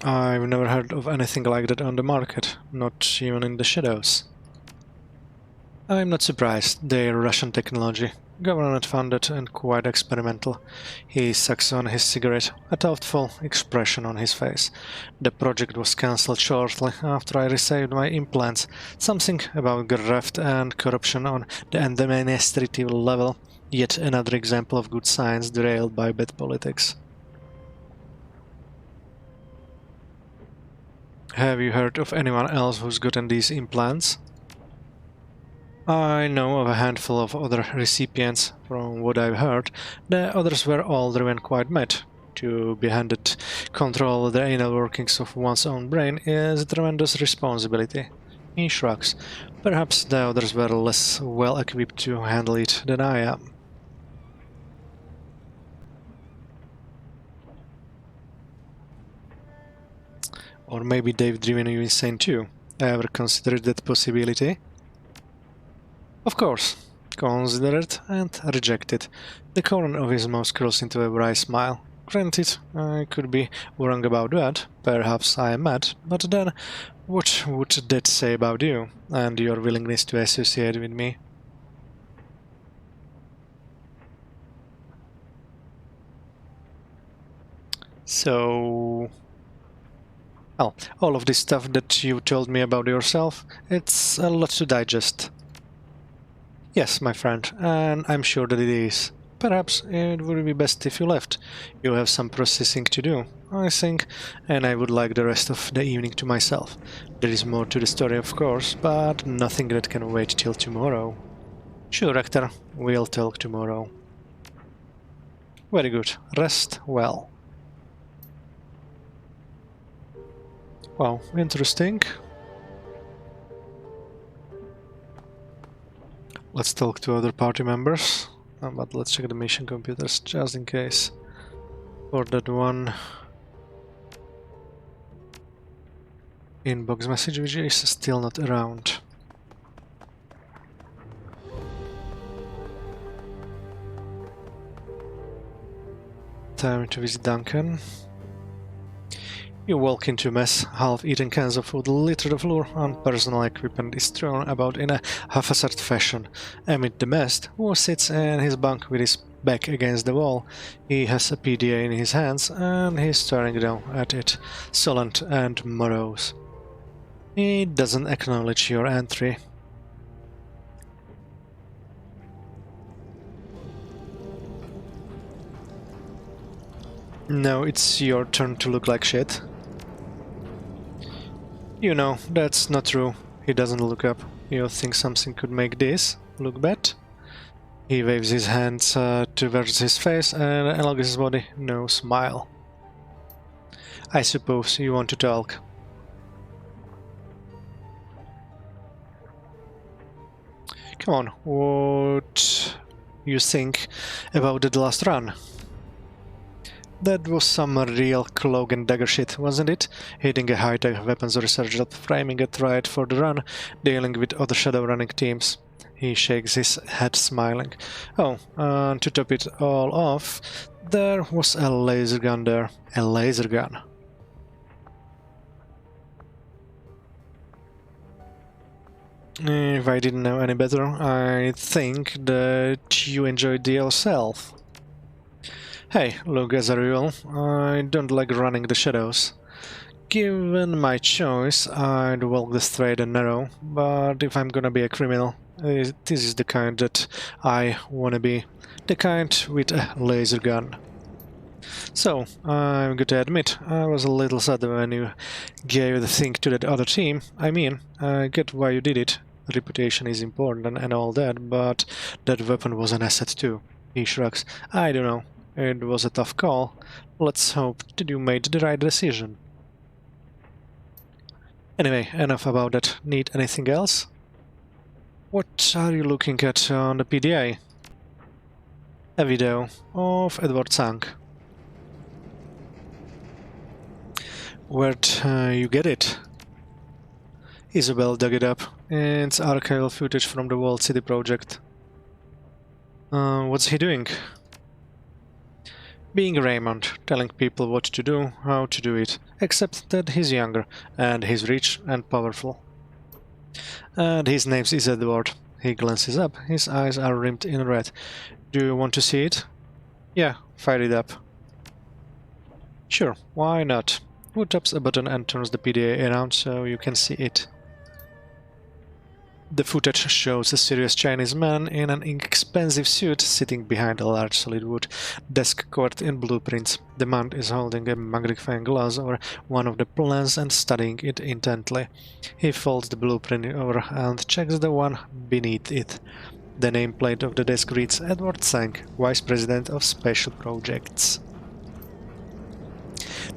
S1: I've never heard of anything like that on the market, not even in the shadows. I'm not surprised. They're Russian technology, government-funded and quite experimental. He sucks on his cigarette, a thoughtful expression on his face. The project was cancelled shortly after I received my implants. Something about graft and corruption on the administrative level. Yet another example of good science derailed by bad politics. Have you heard of anyone else who's gotten these implants? I know of a handful of other recipients. From what I've heard, the others were older and quite mad. To be handed control of the inner workings of one's own brain is a tremendous responsibility. He shrugs. Perhaps the others were less well equipped to handle it than I am. Or maybe they've driven you insane too. Ever considered that possibility? Of course. Consider it and reject it. The corner of his mouth curls into a wry smile. Granted, I could be wrong about that. Perhaps I am mad, but then what would that say about you and your willingness to associate with me? So... well, all of this stuff that you told me about yourself, it's a lot to digest. Yes, my friend, and I'm sure that it is. Perhaps it would be best if you left. You have some processing to do, I think, and I would like the rest of the evening to myself. There is more to the story, of course, but nothing that can wait till tomorrow. Sure, Rector, we'll talk tomorrow. Very good. Rest well. Wow, interesting. Let's talk to other party members, but let's check the mission computers just in case. For that one inbox message which is still not around. Time to visit Duncan. You walk into a mess, half-eaten cans of food litter the floor, and personal equipment is thrown about in a haphazard fashion. Amid the mess, Wu sits in his bunk with his back against the wall. He has a PDA in his hands, and he's staring down at it, sullen and morose. He doesn't acknowledge your entry. Now it's your turn to look like shit. You know, that's not true. He doesn't look up. You think something could make this look bad? He waves his hands towards his face and along his body. No smile. I suppose you want to talk. Come on, what you think about the last run? That was some real cloak and dagger shit, wasn't it? Hitting a high-tech weapons research lab, framing it right for the run, dealing with other Shadowrunning teams. He shakes his head, smiling. Oh, and to top it all off, there was a laser gun there. A laser gun. If I didn't know any better, I think that you enjoyed it yourself. Hey, look, as a rule, I don't like running the shadows. Given my choice, I'd walk the straight and narrow, but if I'm gonna be a criminal, this is the kind that I wanna be. The kind with a laser gun. So, I'm going to admit, I was a little sad when you gave the thing to that other team. I mean, I get why you did it. Reputation is important and all that, but that weapon was an asset too. He shrugs. I don't know. It was a tough call. Let's hope that you made the right decision. Anyway, enough about that. Need anything else? What are you looking at on the PDA? A video of Edward Sang. Where'd you get it? Isabel dug it up. It's archival footage from the Walled City project. What's he doing? Being Raymond, telling people what to do, how to do it, except that he's younger, and he's rich and powerful. And his name is Edward. He glances up, his eyes are rimmed in red. Do you want to see it? Yeah, fire it up. Sure, why not? Who taps a button and turns the PDA around so you can see it? The footage shows a serious Chinese man in an expensive suit sitting behind a large solid wood desk covered in blueprints. The man is holding a magnifying glass over one of the plans and studying it intently. He folds the blueprint over and checks the one beneath it. The nameplate of the desk reads Edward Sang, Vice President of Special Projects.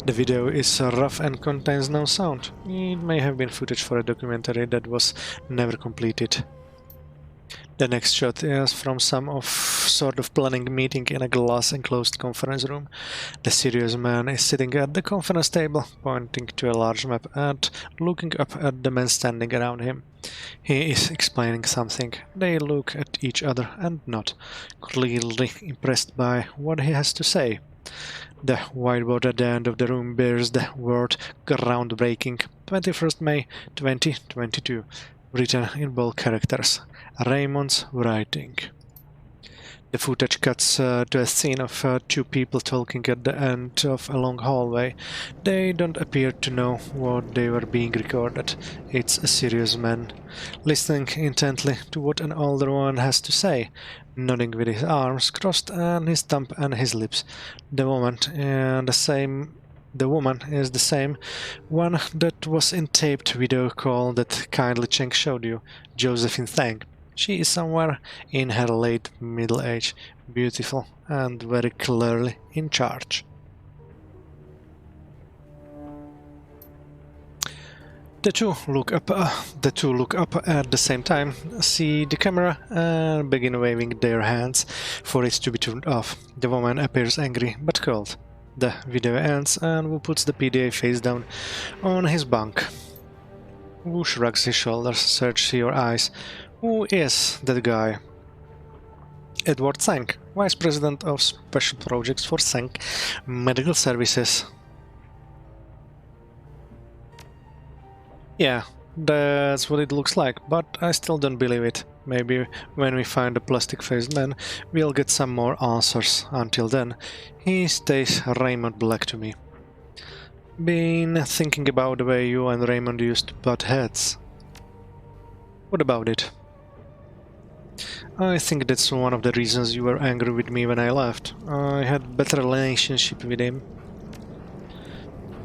S1: The video is rough and contains no sound. It may have been footage for a documentary that was never completed. The next shot is from some sort of planning meeting in a glass-enclosed conference room. The serious man is sitting at the conference table, pointing to a large map and looking up at the men standing around him. He is explaining something. They look at each other and nod, clearly impressed by what he has to say. The whiteboard at the end of the room bears the word groundbreaking, 21st May 2022, written in bold characters. Raymond's writing. The footage cuts to a scene of two people talking at the end of a long hallway. They don't appear to know what they were being recorded. It's a serious man, listening intently to what an older one has to say, nodding with his arms crossed and his thumb and his lips. The woman is the same one that was in taped video call that kindly Cheng showed you, Josephine Thang. She is somewhere in her late middle age, beautiful and very clearly in charge. The two look up at the same time, see the camera and begin waving their hands for it to be turned off. The woman appears angry but cold. The video ends and Wu puts the PDA face down on his bunk. Wu shrugs his shoulders, searches your eyes. Who is that guy? Edward Sang, Vice President of Special Projects for Sang Medical Services. Yeah, that's what it looks like, but I still don't believe it. Maybe when we find the plastic-faced man, we'll get some more answers. Until then, he stays Raymond Black to me. Been thinking about the way you and Raymond used to butt heads. What about it? I think that's one of the reasons you were angry with me when I left. I had better relationship with him.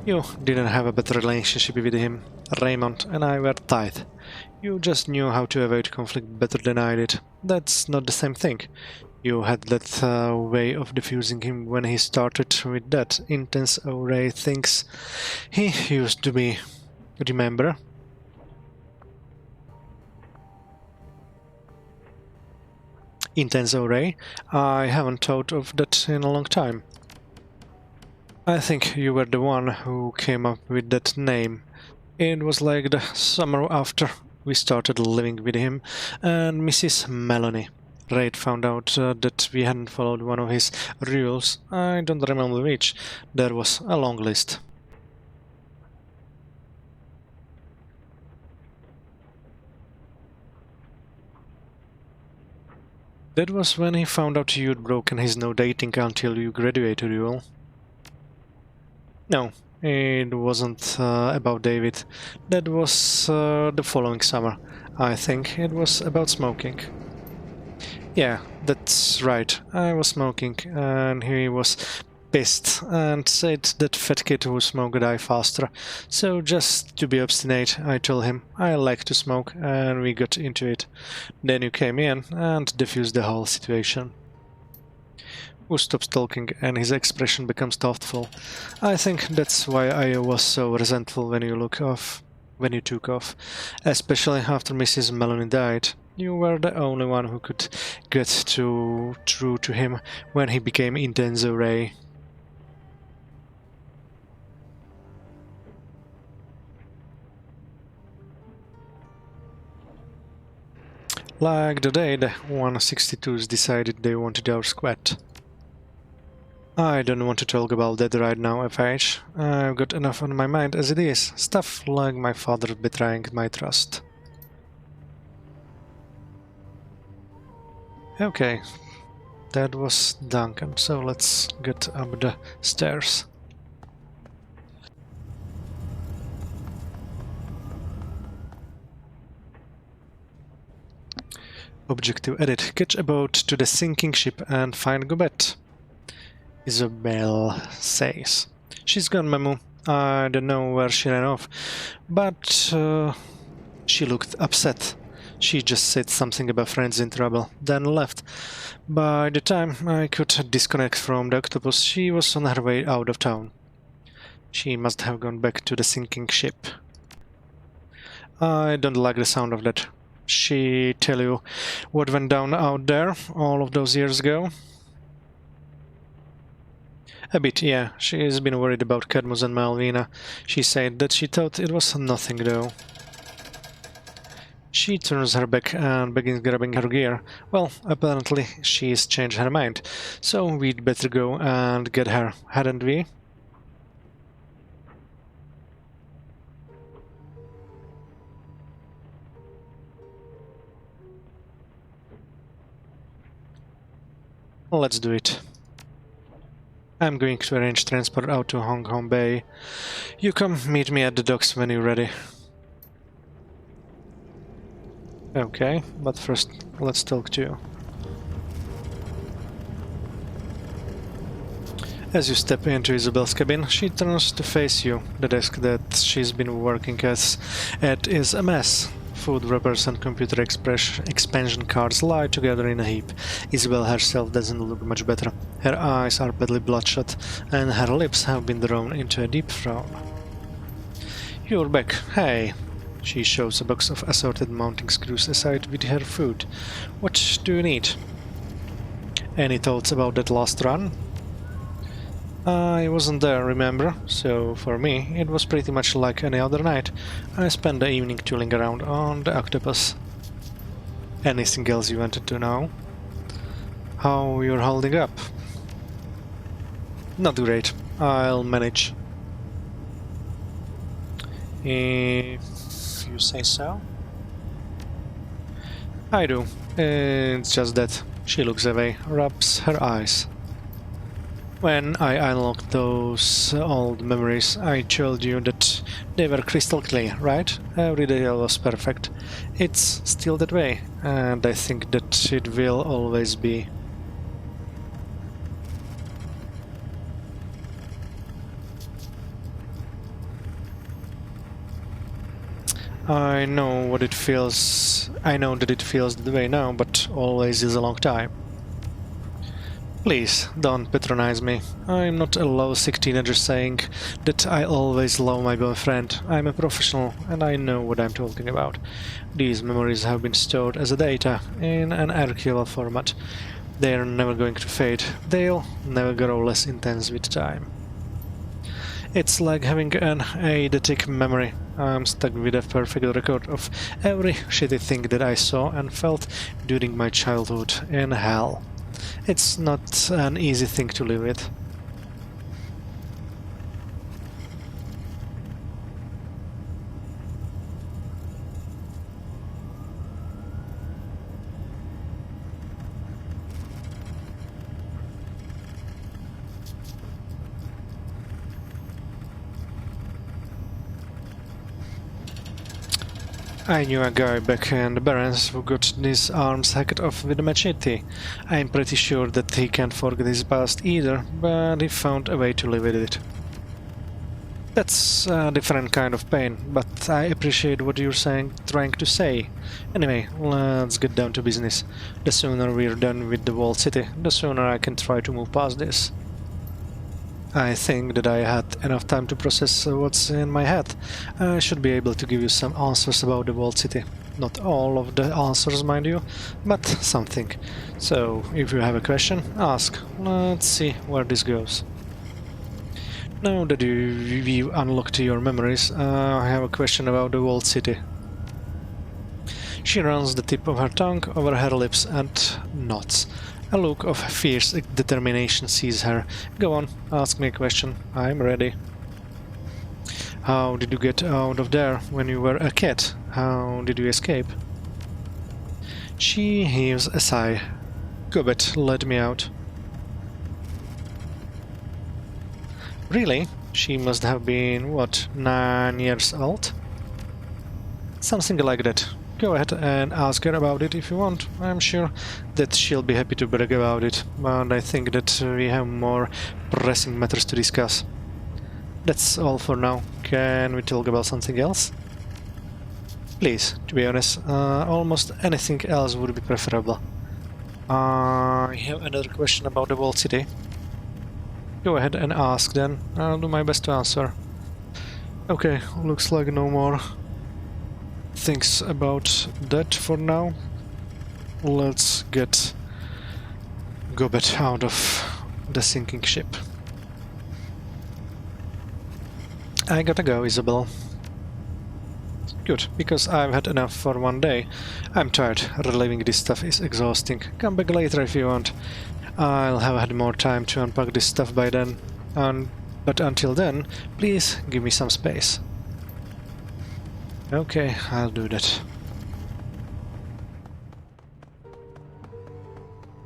S1: You didn't have a better relationship with him. Raymond and I were tight. You just knew how to avoid conflict better than I did. That's not the same thing. You had that way of diffusing him when he started with that intense array things he used to be. Remember? Intense array? I haven't thought of that in a long time. I think you were the one who came up with that name. It was like the summer after we started living with him and Mrs. Melanie. Raid found out that we hadn't followed one of his rules. I don't remember which. There was a long list. That was when he found out you'd broken his no dating until you graduated rule. No, it wasn't about David. That was the following summer. I think it was about smoking. Yeah, that's right. I was smoking and he was pissed and said that fat kid who smoked die faster. So just to be obstinate, I told him I like to smoke and we got into it. Then you came in and diffused the whole situation. Who stops talking and his expression becomes thoughtful. I think that's why I was so resentful when you took off, especially after Mrs. Melanie died. You were the only one who could get through to him when he became intense array. Like the day the 162s decided they wanted our squad. I don't want to talk about that right now, FH. I've got enough on my mind as it is. Stuff like my father betraying my trust. Okay, that was Duncan, so let's get up the stairs. Objective edit. Catch a boat to the sinking ship and find Gobet. Isabel says. She's gone, Mamu. I don't know where she ran off, but she looked upset. She just said something about friends in trouble, then left. By the time I could disconnect from the octopus, she was on her way out of town. She must have gone back to the sinking ship. I don't like the sound of that. She tell you what went down out there all of those years ago? A bit, yeah. She's been worried about Cadmus and Malvina. She said that she thought it was nothing, though. She turns her back and begins grabbing her gear. Well, apparently she's changed her mind, so we'd better go and get her, hadn't we? Let's do it. I'm going to arrange transport out to Hong Kong Bay. You come meet me at the docks when you're ready. Okay, but first let's talk to you. As you step into Isabel's cabin, she turns to face you. The desk that she's been working at is a mess. Food wrappers and computer expansion cards lie together in a heap. Isabel herself doesn't look much better. Her eyes are badly bloodshot, and her lips have been drawn into a deep frown. You're back. Hey. She shows a box of assorted mounting screws aside with her food. What do you need? Any thoughts about that last run? I wasn't there, remember? So for me, it was pretty much like any other night. I spent the evening tooling around on the octopus. Anything else you wanted to know? How you're holding up? Not great. I'll manage. If you say so. I do. It's just that. She looks away, rubs her eyes. When I unlocked those old memories, I told you that they were crystal clear, right? Every detail was perfect. It's still that way, and I think that it will always be. I know what it feels. I know that it feels the way now, but always is a long time. Please, don't patronize me. I'm not a lovesick teenager saying that I always love my boyfriend. I'm a professional and I know what I'm talking about. These memories have been stored as a data in an archival format. They're never going to fade. They'll never grow less intense with time. It's like having an eidetic memory. I'm stuck with a perfect record of every shitty thing that I saw and felt during my childhood in hell. It's not an easy thing to live with. I knew a guy back in the Barrens who got his arms hacked off with a machete. I'm pretty sure that he can't forget his past either, but he found a way to live with it. That's a different kind of pain, but I appreciate what you're trying to say. Anyway, let's get down to business. The sooner we're done with the walled city, the sooner I can try to move past this. I think that I had enough time to process what's in my head. I should be able to give you some answers about the walled city. Not all of the answers, mind you, but something. So, if you have a question, ask. Let's see where this goes. Now that you've unlocked your memories, I have a question about the walled city. She runs the tip of her tongue over her lips and nods. A look of fierce determination seizes her. Go on, ask me a question. I'm ready. How did you get out of there when you were a kid? How did you escape? She heaves a sigh. Gobbet, let me out. Really? She must have been, what, 9 years old? Something like that. Go ahead and ask her about it if you want. I'm sure that she'll be happy to brag about it, but I think that we have more pressing matters to discuss. That's all for now. Can we talk about something else? Please, to be honest, almost anything else would be preferable. I have another question about the walled city. Go ahead and ask then. I'll do my best to answer. Okay, looks like no more things about that for now. Let's get Gobbet out of the sinking ship. I gotta go, Isabel. Good, because I've had enough for one day. I'm tired. Reliving this stuff is exhausting. Come back later if you want. I'll have had more time to unpack this stuff by then. But until then, please give me some space. Okay, I'll do that.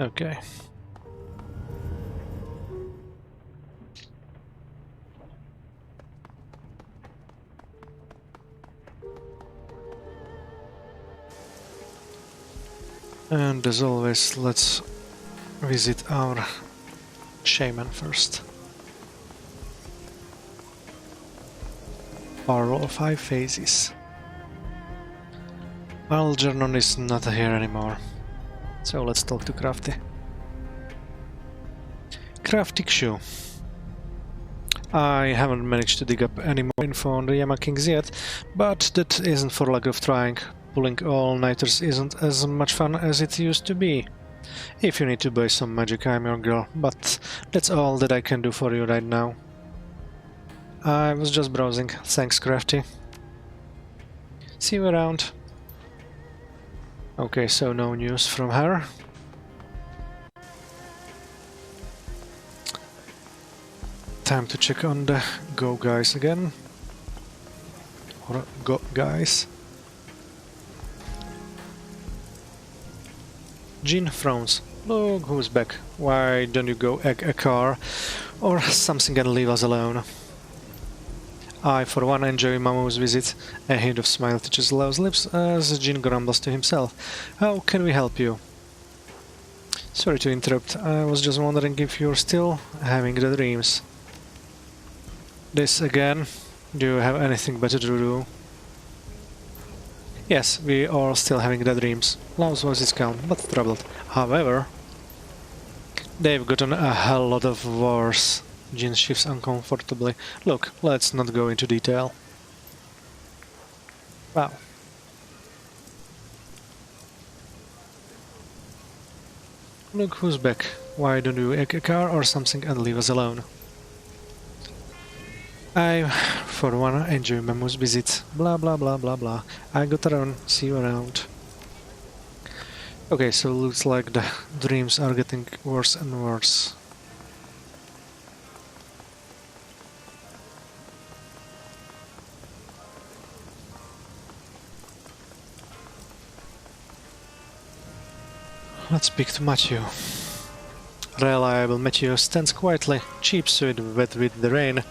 S1: Okay. And as always, let's visit our shaman first. Power of 5 phases. Algernon is not here anymore, so let's talk to Crafty. Crafty Kshu. I haven't managed to dig up any more info on the Yama Kings yet, but that isn't for lack of trying. Pulling all-nighters isn't as much fun as it used to be. If you need to buy some magic, I'm your girl, but that's all that I can do for you right now. I was just browsing. Thanks, Crafty. See you around. Okay, so no news from her. Time to check on the Go guys again. Or Go guys. Jean frowns. Look who's back. Why don't you go egg a car or something and leave us alone? I, for one, enjoy Mamo's visit. A hint of smile touches Leo's lips as Jean grumbles to himself. How can we help you? Sorry to interrupt. I was just wondering if you're still having the dreams. This again? Do you have anything better to do? Yes, we are still having the dreams. Love's voices count, but troubled. However, they've gotten a hell lot of worse. Jin shifts uncomfortably. Look, let's not go into detail. Wow. Look who's back. Why don't you egg a car or something and leave us alone? I, for one, enjoy Mamu's visit. Blah blah blah blah blah. I gotta run. See you around. Okay, so looks like the dreams are getting worse and worse. Let's speak to Matthew. Reliable Matthew stands quietly, cheap suit wet with the rain,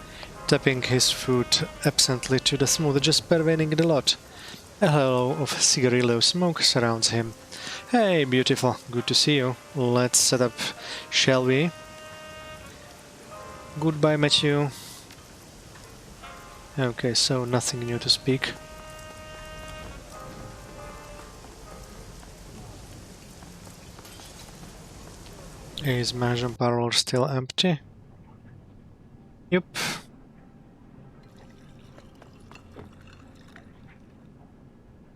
S1: tapping his foot absently to the smooth just pervading the lot. A halo of cigarillo smoke surrounds him. Hey, beautiful, good to see you. Let's set up, shall we? Goodbye, Matthew. Okay, so nothing new to speak. Is mansion parlor still empty? Yep.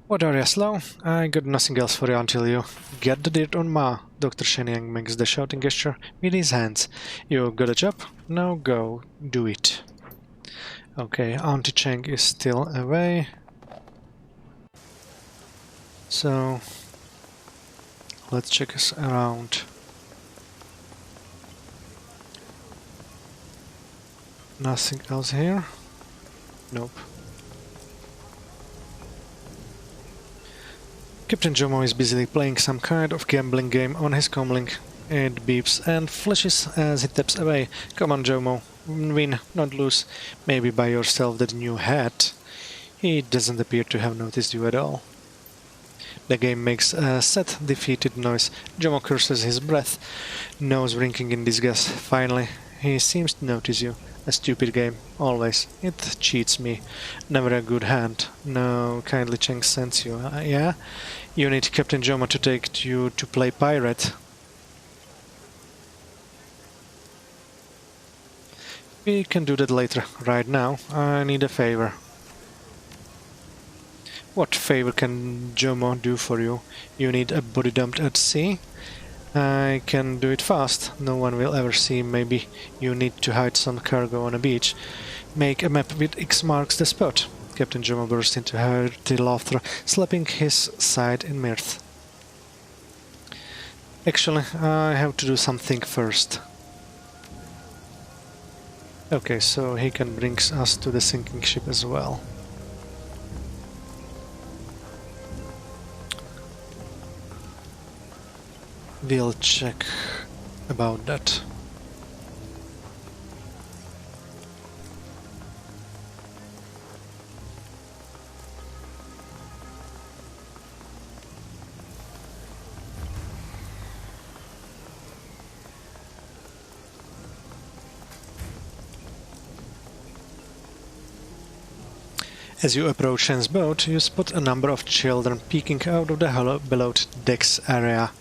S1: What are you, slow? I got nothing else for you until you get the dirt on Ma. Dr. Shenyang makes the shouting gesture with his hands. You got a job? Now go, do it. Okay, Auntie Cheng is still away. So, let's check us around. Nothing else here? Nope. Captain Jomo is busily playing some kind of gambling game on his comlink. It beeps and flashes as he taps away. Come on, Jomo. Win, not lose. Maybe buy yourself that new hat. He doesn't appear to have noticed you at all. The game makes a sad, defeated noise. Jomo curses his breath, nose wrinkling in disgust. Finally, he seems to notice you. A stupid game, always. It cheats me. Never a good hand. No, kindly Cheng sends you. Yeah? You need Captain Jomo to take you to play pirate. We can do that later. Right now, I need a favor. What favor can Jomo do for you? You need a body dumped at sea? I can do it fast. No one will ever see. Maybe you need to hide some cargo on a beach. Make a map with X marks the spot. Captain Jomo burst into hearty laughter, slapping his side in mirth. Actually, I have to do something first. Okay, so he can bring us to the sinking ship as well. We'll check about that. As you approach Shen's boat, you spot a number of children peeking out of the hollow below decks area.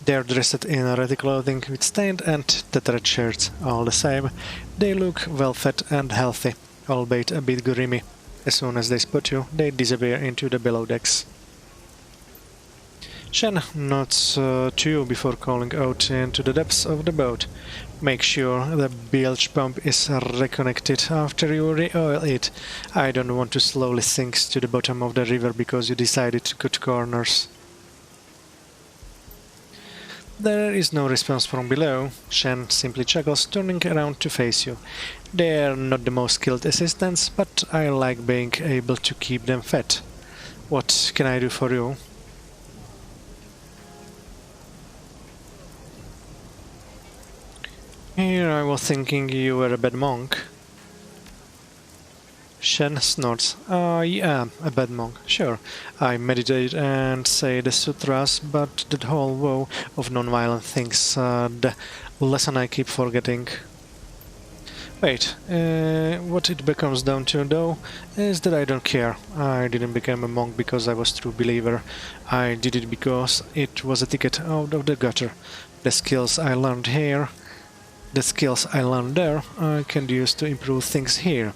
S1: They are dressed in ratty clothing with stained and tattered shirts. All the same, they look well-fed and healthy, albeit a bit grimy. As soon as they spot you, they disappear into the below decks. Shen nods to you before calling out into the depths of the boat. Make sure the bilge pump is reconnected after you re-oil it. I don't want to slowly sink to the bottom of the river because you decided to cut corners. There is no response from below. Shen simply chuckles, turning around to face you. They're not the most skilled assistants, but I like being able to keep them fed. What can I do for you? Here I was thinking you were a bad monk. Shen snorts. I am a bad monk, sure. I meditate and say the sutras, but that whole woe of non-violent things, the lesson I keep forgetting. Wait, what it becomes down to though is that I don't care. I didn't become a monk because I was a true believer. I did it because it was a ticket out of the gutter. The skills I learned here, the skills I learned there, I can use to improve things here.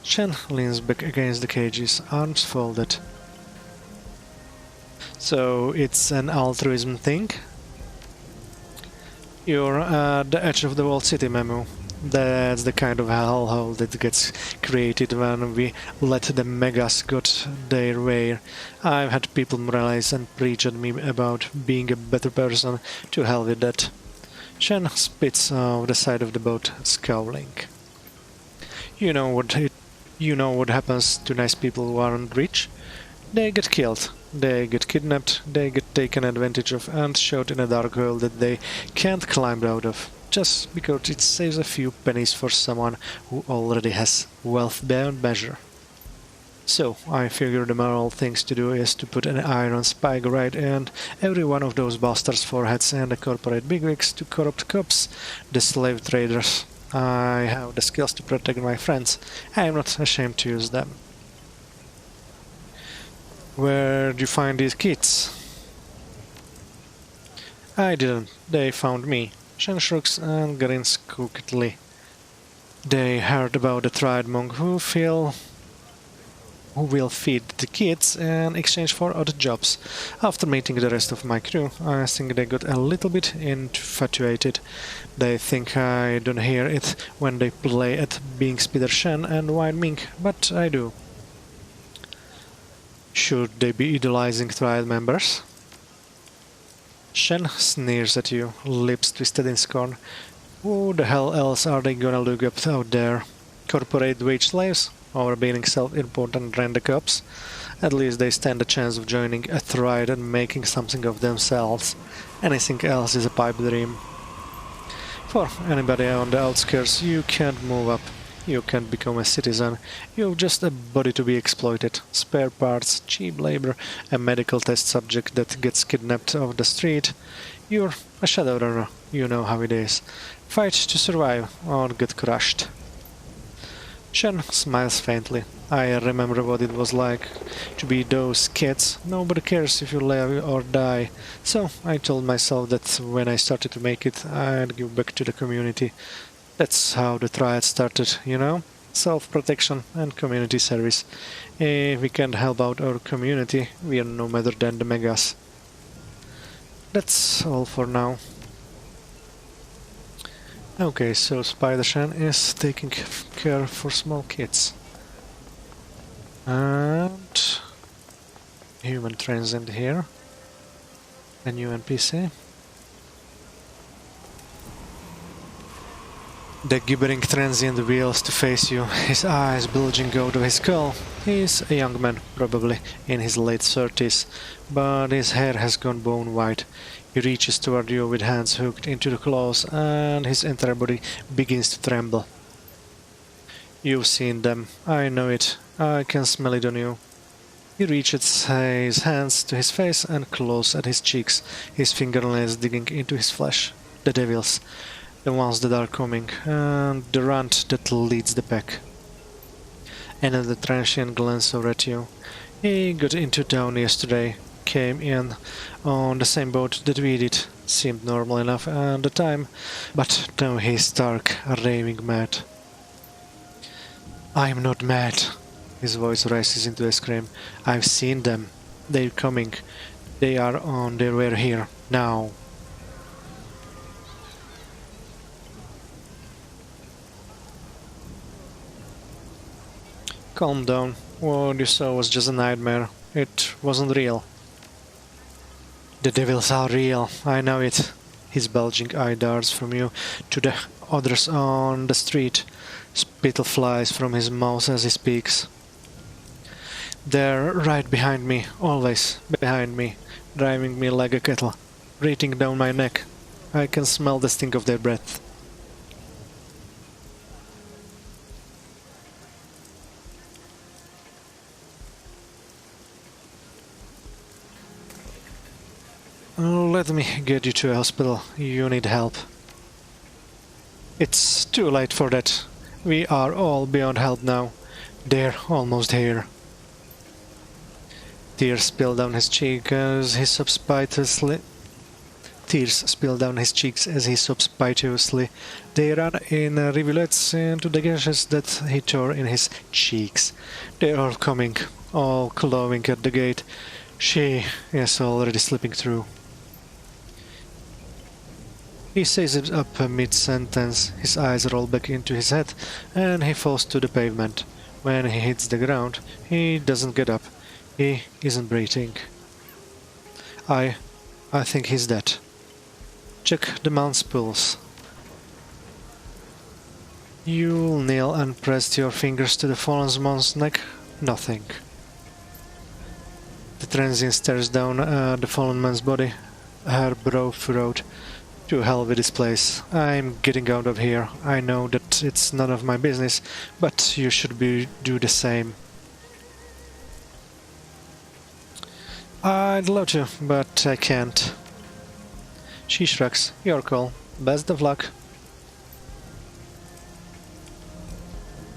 S1: Shen leans back against the cages, arms folded. So it's an altruism thing? You're at the edge of the walled city, Memu. That's the kind of hellhole that gets created when we let the megas get their way. I've had people moralize and preach at me about being a better person. To hell with that. Shen spits off the side of the boat, scowling. You know what happens to nice people who aren't rich? They get killed. They get kidnapped, they get taken advantage of and shot in a dark hole that they can't climb out of, just because it saves a few pennies for someone who already has wealth beyond measure. So, I figure the moral thing to do is to put an iron spike right in every one of those bastards' foreheads and the corporate bigwigs to corrupt cops, the slave traders. I have the skills to protect my friends. I am not ashamed to use them. Where'd you find these kids? I didn't. They found me. Shen shrugs and grins crookedly. They heard about the tried monk who will feed the kids in exchange for other jobs. After meeting the rest of my crew, I think they got a little bit infatuated. They think I don't hear it when they play at being Spider Shen and White Mink, but I do. Should they be idolizing trial members? Shen sneers at you, lips twisted in scorn. Who the hell else are they gonna look up out there? Corporate wage slaves? Or being self-important rent cops? At least they stand a chance of joining a triad and making something of themselves. Anything else is a pipe dream. For anybody on the outskirts, you can't move up. You can't become a citizen. You're just a body to be exploited. Spare parts, cheap labor, a medical test subject that gets kidnapped off the street. You're a Shadowrunner. You know how it is. Fight to survive or get crushed. Shen smiles faintly. I remember what it was like to be those kids. Nobody cares if you live or die. So I told myself that when I started to make it, I'd give back to the community. That's how the triad started, you know? Self-protection and community service. If we can't help out our community, we are no better than the megas. That's all for now. Okay, so Spider-Shen is taking care for small kids. And human transient here. A new NPC. The gibbering transient wheels to face you, his eyes bulging out of his skull. He's a young man, probably in his late 30s, but his hair has gone bone white. He reaches toward you with hands hooked into the claws, and his entire body begins to tremble. You've seen them, I know it, I can smell it on you. He reaches his hands to his face and claws at his cheeks, his fingernails digging into his flesh. The devils. The ones that are coming, and the runt that leads the pack. Another transient glance over at you. He got into town yesterday, came in on the same boat that we did, seemed normal enough at the time, but now he's stark, raving mad. I'm not mad. His voice rises into a scream. I've seen them. They're coming. They are on their way here, now. Calm down. What you saw was just a nightmare. It wasn't real. The devils are real, I know it. His bulging eye darts from you to the others on the street. Spittle flies from his mouth as he speaks. They're right behind me, always behind me, driving me like a cattle, breathing down my neck. I can smell the stink of their breath. Let me get you to a hospital. You need help. It's too late for that. We are all beyond help now. They're almost here. Tears spill down his cheek as he sobs piteously. Tears spill down his cheeks as he sobs piteously. They run in rivulets into the gashes that he tore in his cheeks. They're all coming, all clawing at the gate. She is already slipping through. He seizes up mid-sentence, his eyes roll back into his head, and he falls to the pavement. When he hits the ground, he doesn't get up. He isn't breathing. I think he's dead. Check the man's pulse. You kneel and press your fingers to the fallen man's neck. Nothing. The transient stares down at the fallen man's body, her brow furrowed. To hell with this place. I'm getting out of here. I know that it's none of my business, but you should do the same. I'd love to, but I can't. She shrugs. Your call. Best of luck.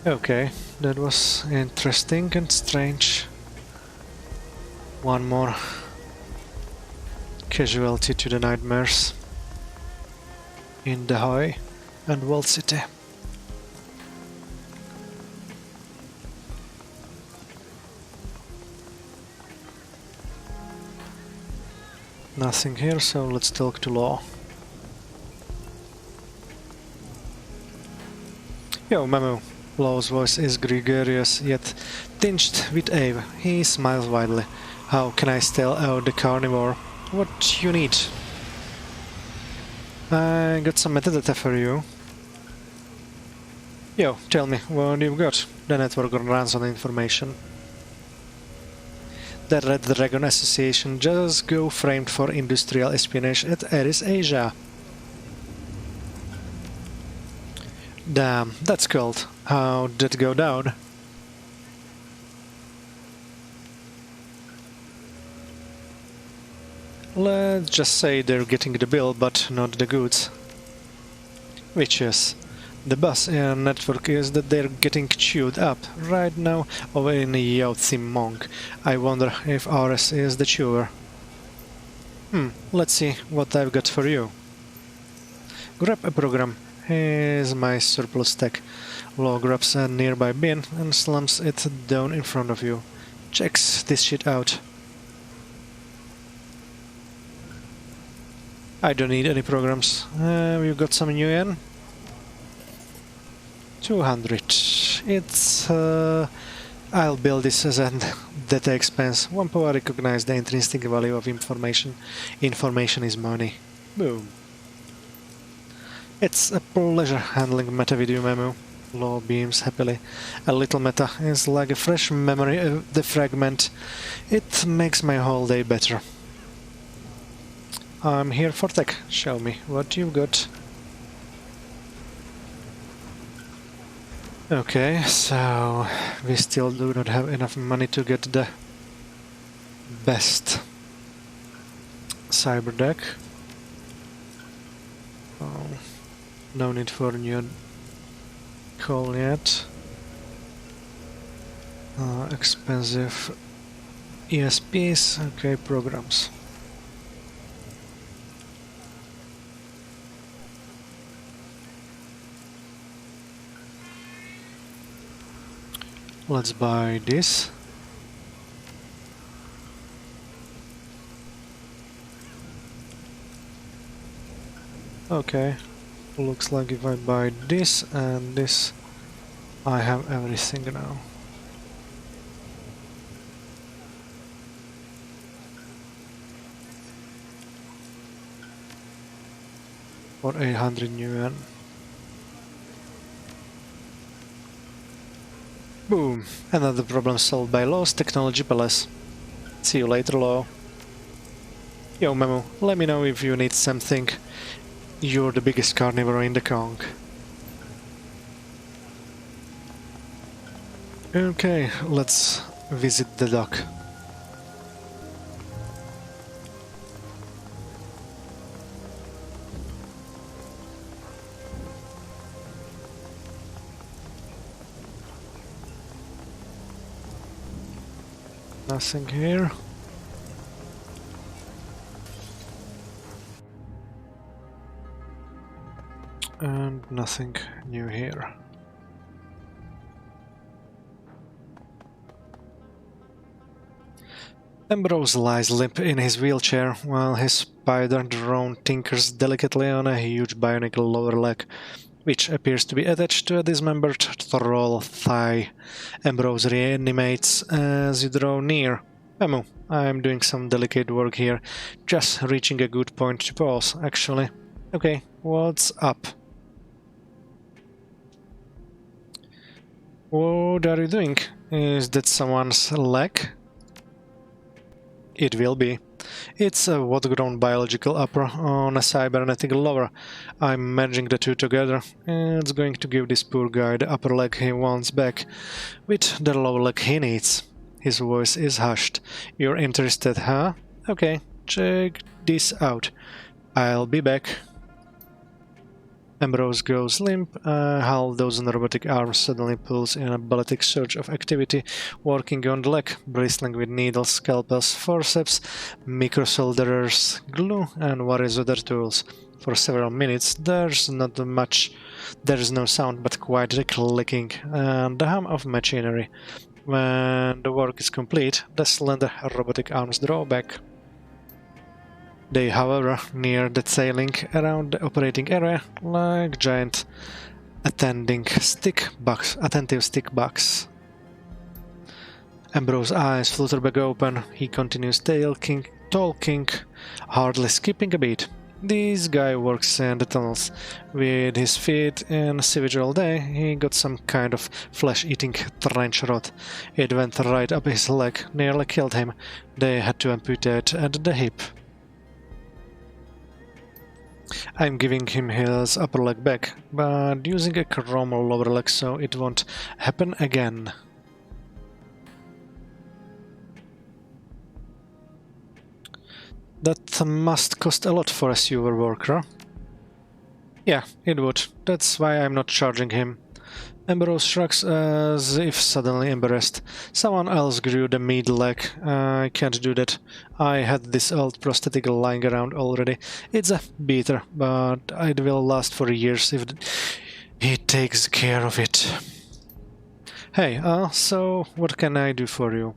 S1: Okay, that was interesting and strange. One more casualty to the nightmares in the Heoi and Walled City. Nothing here, so let's talk to Law. Yo, Memu. Law's voice is gregarious, yet tinged with awe. He smiles widely. How can I stall out the carnivore? What you need? I got some metadata for you. Yo, tell me, what you've got? The network runs on information. The Red Dragon Association just go framed for industrial espionage at Ares Asia. Damn, that's cold. How'd that go down? Let's just say they're getting the bill, but not the goods. Which is? The buzz in network is that they're getting chewed up right now over in Yaozi Monk. I wonder if Ares is the chewer. Let's see what I've got for you. Grab a program. Here's my surplus tech. Law grabs a nearby bin and slams it down in front of you. Checks this shit out. I don't need any programs. You got some new in? 200. It's... I'll build this as a data expense. One power recognize the intrinsic value of information. Information is money. Boom. It's a pleasure handling meta with you, Memu. Law beams happily. A little meta is like a fresh memory of the fragment. It makes my whole day better. I'm here for tech. Show me what you've got. Okay, so we still do not have enough money to get the best cyber deck. Oh, no need for a new call yet. Expensive ESPs. Okay, programs. Let's buy this. Okay, looks like if I buy this and this, I have everything now. For 800 yuan. Boom! Another problem solved by Law's Technology Palace. See you later, Law. Yo, Memo, let me know if you need something. You're the biggest carnivore in the Kong. Okay, let's visit the dock. Nothing here. And nothing new here. Ambrose lies limp in his wheelchair while his spider drone tinkers delicately on a huge bionic lower leg, which appears to be attached to a dismembered troll thigh. Ambrose reanimates as you draw near. Emu, I'm doing some delicate work here, just reaching a good point to pause, actually. Okay, what's up? What are you doing? Is that someone's leg? It will be. It's a water-grown biological upper on a cybernetic lower. I'm merging the two together. It's going to give this poor guy the upper leg he wants back, with the lower leg he needs. His voice is hushed. You're interested, huh? Okay, check this out. I'll be back. Ambrose goes limp, half dozen robotic arms suddenly pulls in a ballistic surge of activity, working on the leg, bristling with needles, scalpels, forceps, microsolderers, glue, and various other tools. For several minutes there's no sound but quite the clicking and the hum of machinery. When the work is complete, the slender robotic arms draw back. They hover near the sailing around the operating area like giant attentive stick bugs. Ambrose's eyes flutter back open. He continues talking, hardly skipping a beat. This guy works in the tunnels. With his feet in sewage all day, he got some kind of flesh-eating trench rot. It went right up his leg, nearly killed him. They had to amputate at the hip. I'm giving him his upper leg back, but using a chrome lower leg so it won't happen again. That must cost a lot for a sewer worker. Yeah, it would. That's why I'm not charging him. Ambrose shrugs as if suddenly embarrassed. Someone else grew the mid leg. I can't do that. I had this old prosthetic lying around already. It's a beater, but it will last for years if he takes care of it. Hey, so what can I do for you?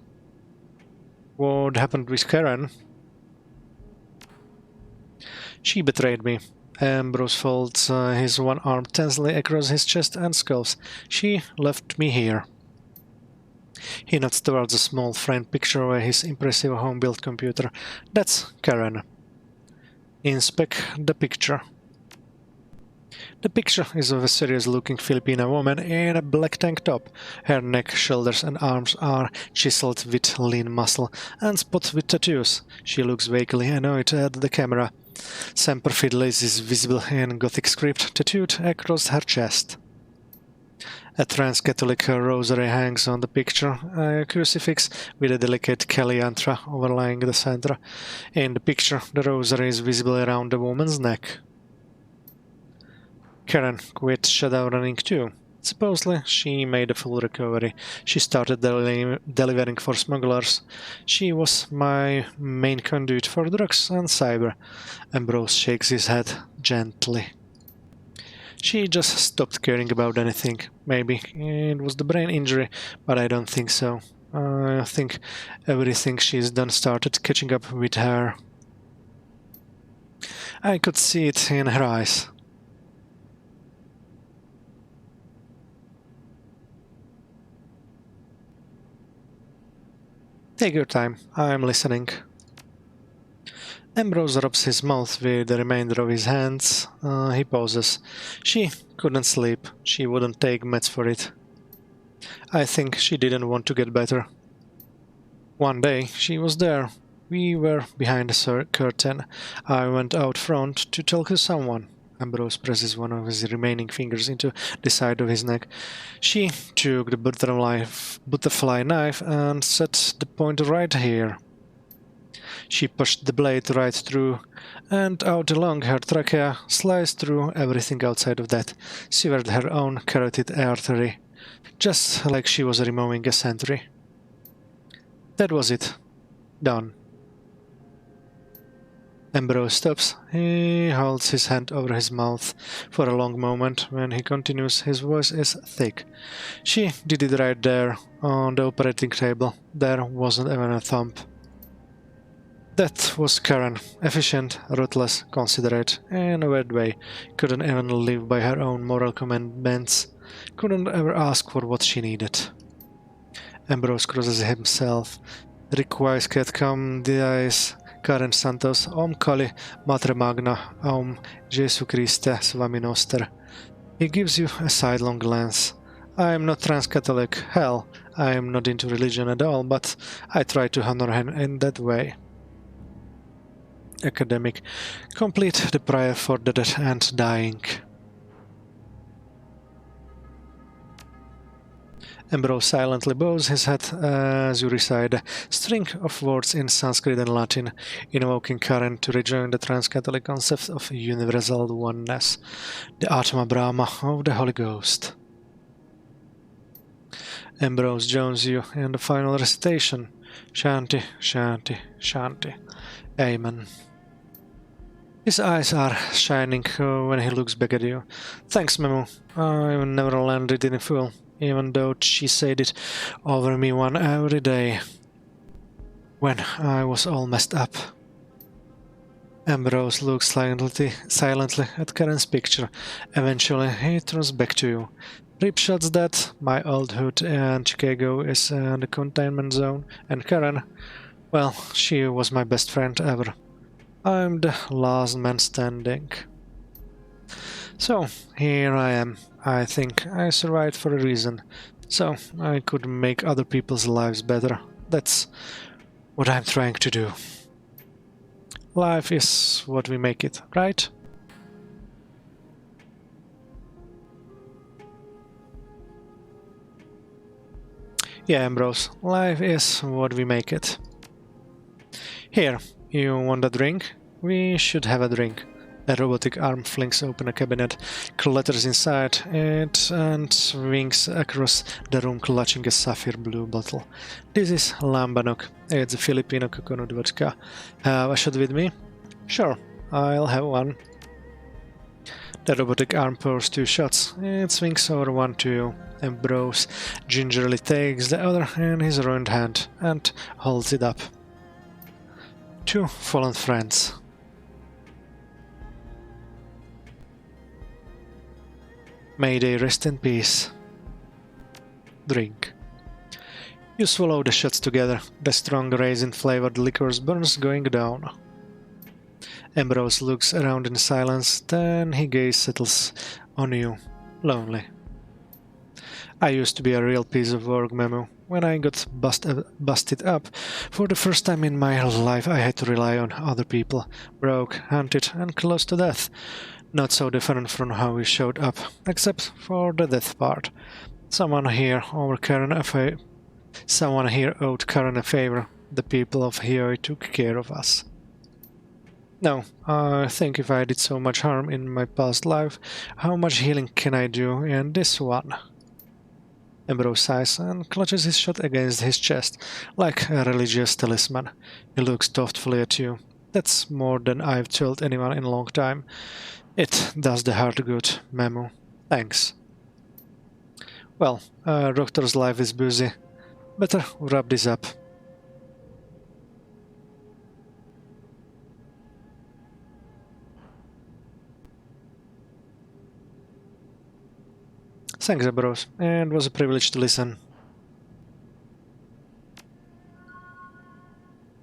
S1: What happened with Karen? She betrayed me. Ambrose folds his one arm tensely across his chest and skulls. She left me here. He nods towards a small framed picture of his impressive home-built computer. That's Karen. Inspect the picture. The picture is of a serious-looking Filipina woman in a black tank top. Her neck, shoulders and arms are chiseled with lean muscle and spotted with tattoos. She looks vaguely annoyed at the camera. Semper Fidelis is visible in Gothic script tattooed across her chest. A trans-Catholic rosary hangs on the picture, a crucifix with a delicate calyandra overlying the center. In the picture, the rosary is visible around the woman's neck. Karen quit shadowrunning too. Supposedly, she made a full recovery. She started delivering for smugglers. She was my main conduit for drugs and cyber. Ambrose shakes his head gently. She just stopped caring about anything. Maybe it was the brain injury, but I don't think so. I think everything she's done started catching up with her. I could see it in her eyes. Take your time, I'm listening. Ambrose rubs his mouth with the remainder of his hands. He pauses. She couldn't sleep. She wouldn't take meds for it. I think she didn't want to get better. One day, she was there. We were behind the curtain. I went out front to talk to someone. Ambrose presses one of his remaining fingers into the side of his neck. She took the butterfly knife and set the point right here. She pushed the blade right through and out along her trachea, sliced through everything outside of that, severed her own carotid artery, just like she was removing a sentry. That was it. Done. Ambrose stops. He holds his hand over his mouth for a long moment. When he continues, his voice is thick. She did it right there, on the operating table. There wasn't even a thumb. That was Karen. Efficient, ruthless, considerate, in a weird way. Couldn't even live by her own moral commandments. Couldn't ever ask for what she needed. Ambrose crosses himself. Rick Wisecat come dies Karen Santos, Om Kali, Matre Magna, Om Jesu Christe, Svami Noster. He gives you a sidelong glance. I am not trans-Catholic, hell, I am not into religion at all, but I try to honor him in that way. Academic. Complete the prayer for the dead and dying. Ambrose silently bows his head as you recite a string of words in Sanskrit and Latin, invoking Karen to rejoin the trans-Catholic concept of universal oneness, the Atma Brahma of the Holy Ghost. Ambrose joins you in the final recitation. Shanti, Shanti, Shanti. Amen. His eyes are shining when he looks back at you. Thanks, Memu. I never landed in full, even though she said it over me one every day when I was all messed up. Ambrose looks silently at Karen's picture. Eventually, he turns back to you. Ripshot's dead, my old hood in Chicago is in the containment zone, and Karen, well, she was my best friend ever. I'm the last man standing. So, here I am. I think I survived for a reason, so I could make other people's lives better. That's what I'm trying to do. Life is what we make it, right? Yeah, Ambrose, life is what we make it. Here, you want a drink? We should have a drink. A robotic arm flings open a cabinet, clatters inside it, and swings across the room clutching a sapphire blue bottle. This is Lambanok. It's a Filipino coconut vodka. Have a shot with me? Sure, I'll have one. The robotic arm pours 2 shots. It swings over one to you. Ambrose gingerly takes the other in his ruined hand and holds it up. 2 fallen friends. May they rest in peace. Drink. You swallow the shots together. The strong raisin-flavored liquor burns going down. Ambrose looks around in silence, then his gaze settles on you, lonely. I used to be a real piece of work, Memu. When I got busted up, for the first time in my life I had to rely on other people. Broke, hunted, and close to death. Not so different from how we showed up, except for the death part. Someone here owed Karen a favor. The people of Heoi took care of us. No, I think if I did so much harm in my past life, how much healing can I do in this one? Ambrose sighs and clutches his shot against his chest, like a religious talisman. He looks thoughtfully at you. That's more than I've told anyone in a long time. It does the heart good, Memu. Thanks. Well, doctor's life is busy. Better wrap this up. Thanks, Ambrose, and it was a privilege to listen.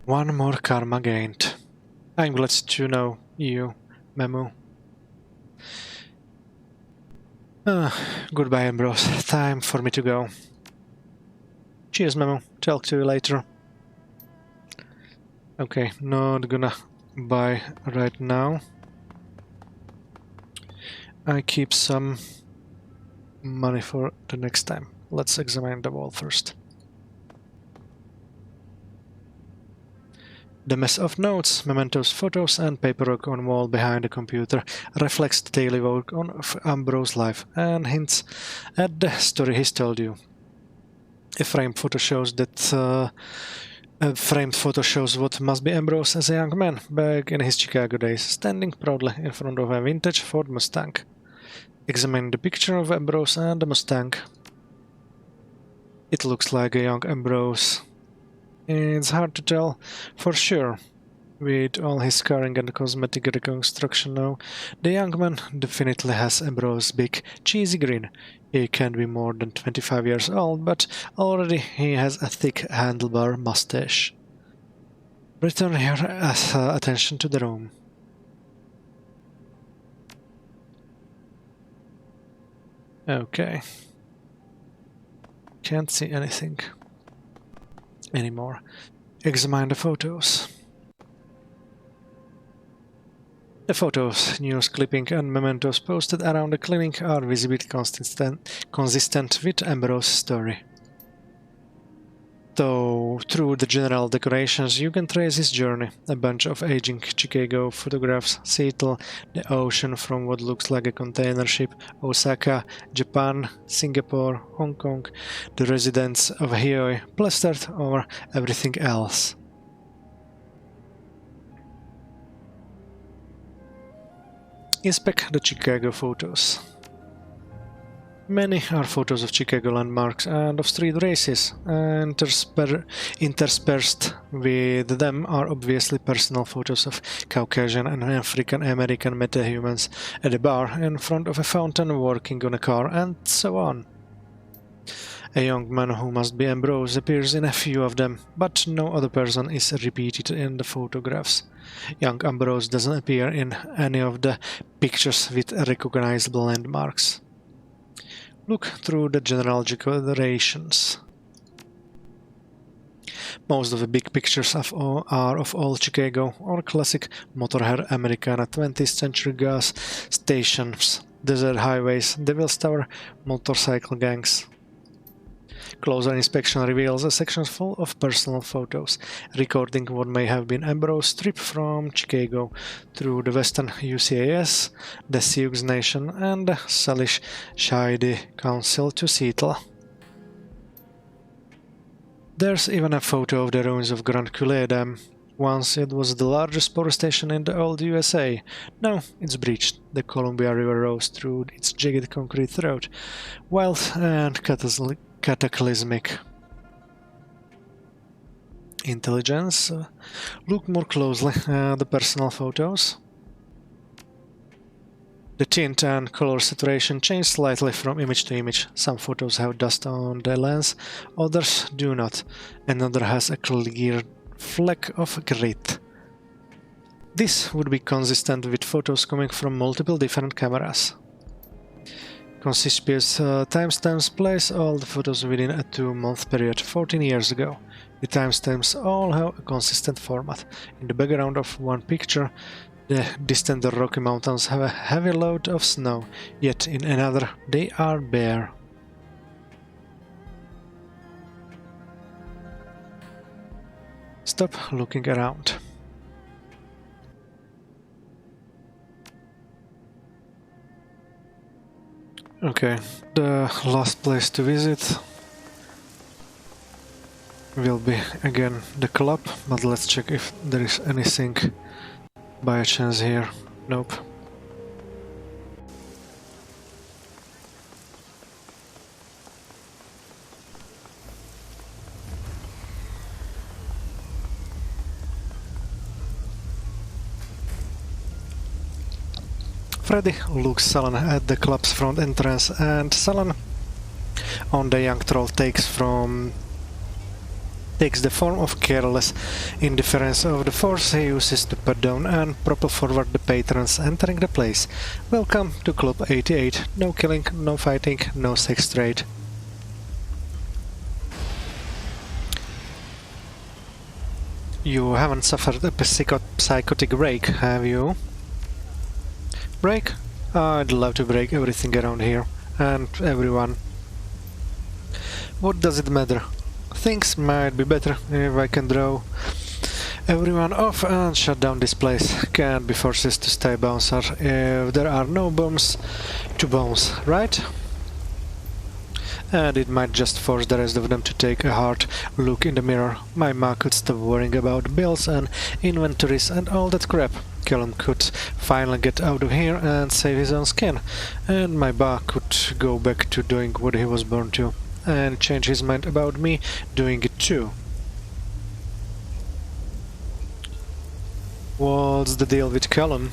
S1: One more karma gained. I'm glad to know you, Memu. Goodbye, Ambrose. Time for me to go. Cheers, Memu. Talk to you later. Okay, not gonna buy right now. I keep some money for the next time. Let's examine the wall first. The mess of notes, mementos, photos and paperwork on wall behind the computer reflects the daily work of Ambrose's life and hints at the story he's told you. A framed photo shows that A framed photo shows what must be Ambrose as a young man back in his Chicago days, standing proudly in front of a vintage Ford Mustang. Examine the picture of Ambrose and the Mustang. It looks like a young Ambrose. It's hard to tell for sure. With all his scarring and cosmetic reconstruction now, the young man definitely has Ambrose's big, cheesy grin. He can't be more than 25 years old, but already he has a thick handlebar mustache. Return your attention to the room. Okay. Can't see anything anymore. Examine the photos. The photos, news clipping and mementos posted around the clinic are visibly consistent with Ambrose's story. Though through the general decorations you can trace his journey, a bunch of aging Chicago photographs, Seattle, the ocean from what looks like a container ship, Osaka, Japan, Singapore, Hong Kong, the residents of Heoi, plastered over everything else. Inspect the Chicago photos. Many are photos of Chicago landmarks and of street races, and interspersed with them are obviously personal photos of Caucasian and African American metahumans at a bar in front of a fountain working on a car, and so on. A young man who must be Ambrose appears in a few of them, but no other person is repeated in the photographs. Young Ambrose doesn't appear in any of the pictures with recognizable landmarks. Look through the general decorations. Most of the big pictures are of old Chicago or classic motorhead Americana 20th century gas stations, desert highways, Devil's Tower, motorcycle gangs. Closer inspection reveals a section full of personal photos, recording what may have been Ambrose's trip from Chicago through the Western UCAS, the Sioux Nation, and the Salish Shady Council to Seattle. There's even a photo of the ruins of Grand Coulee Dam. Once it was the largest power station in the old USA. Now it's breached. The Columbia River rose through its jagged concrete throat. Wild and cataclysmic. Intelligence. Look more closely at the personal photos. The tint and color saturation change slightly from image to image. Some photos have dust on the lens, others do not. Another has a clear fleck of grit. This would be consistent with photos coming from multiple different cameras. Conspicuous timestamps place all the photos within a 2-month period, 14 years ago. The timestamps all have a consistent format. In the background of one picture, the distant Rocky Mountains have a heavy load of snow, yet in another they are bare. Stop looking around. Okay, the last place to visit will be again the club, but let's check if there is anything by a chance here. Nope. Freddy looks sullen at the club's front entrance, and sullen on the young troll takes the form of careless indifference of the force he uses to put down and propel forward the patrons entering the place. Welcome to Club 88. No killing, no fighting, no sex trade. You haven't suffered a psychotic break, have you? Break? I'd love to break everything around here, and everyone. What does it matter? Things might be better if I can draw everyone off and shut down this place. Can't be forced to stay bouncer if there are no bombs to bounce, right? and it might just force the rest of them to take a hard look in the mirror. My ma could stop worrying about bills and inventories and all that crap. Callum could finally get out of here and save his own skin, and my ba could go back to doing what he was born to, and change his mind about me doing it too. What's the deal with Callum?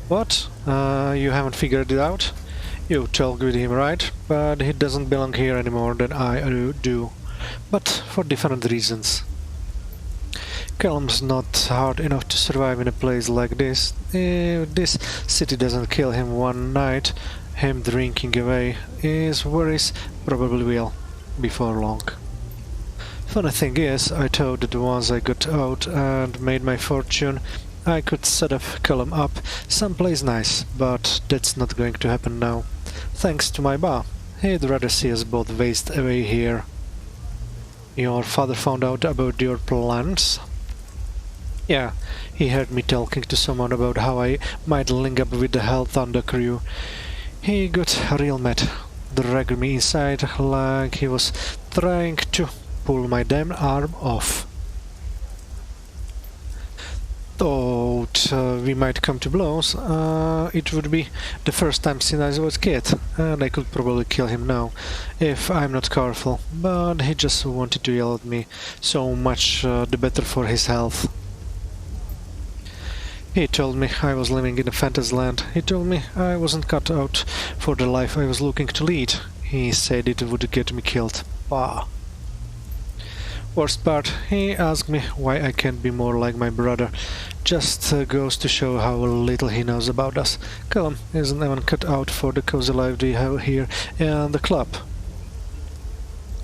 S1: What? You haven't figured it out? You talked with him, right? But he doesn't belong here anymore than I do. But for different reasons. Callum's not hard enough to survive in a place like this. If this city doesn't kill him one night, him drinking away, his worries probably will, before long. Funny thing is, I thought that once I got out and made my fortune, I could set up Callum up someplace nice, but that's not going to happen now. Thanks to my ba. He'd rather see us both waste away here. Your father found out about your plans? Yeah, he heard me talking to someone about how I might link up with the Hell Thunder crew. He got real mad, dragged me inside like he was trying to pull my damn arm off. Thought we might come to blows. It would be the first time since I was a kid, and I could probably kill him now, if I'm not careful, but he just wanted to yell at me, so much the better for his health. He told me I was living in a fantasy land. He told me I wasn't cut out for the life I was looking to lead. He said it would get me killed. Bah. Worst part, he asked me why I can't be more like my brother. Just goes to show how little he knows about us. Callum isn't even cut out for the cozy life we have here in the club.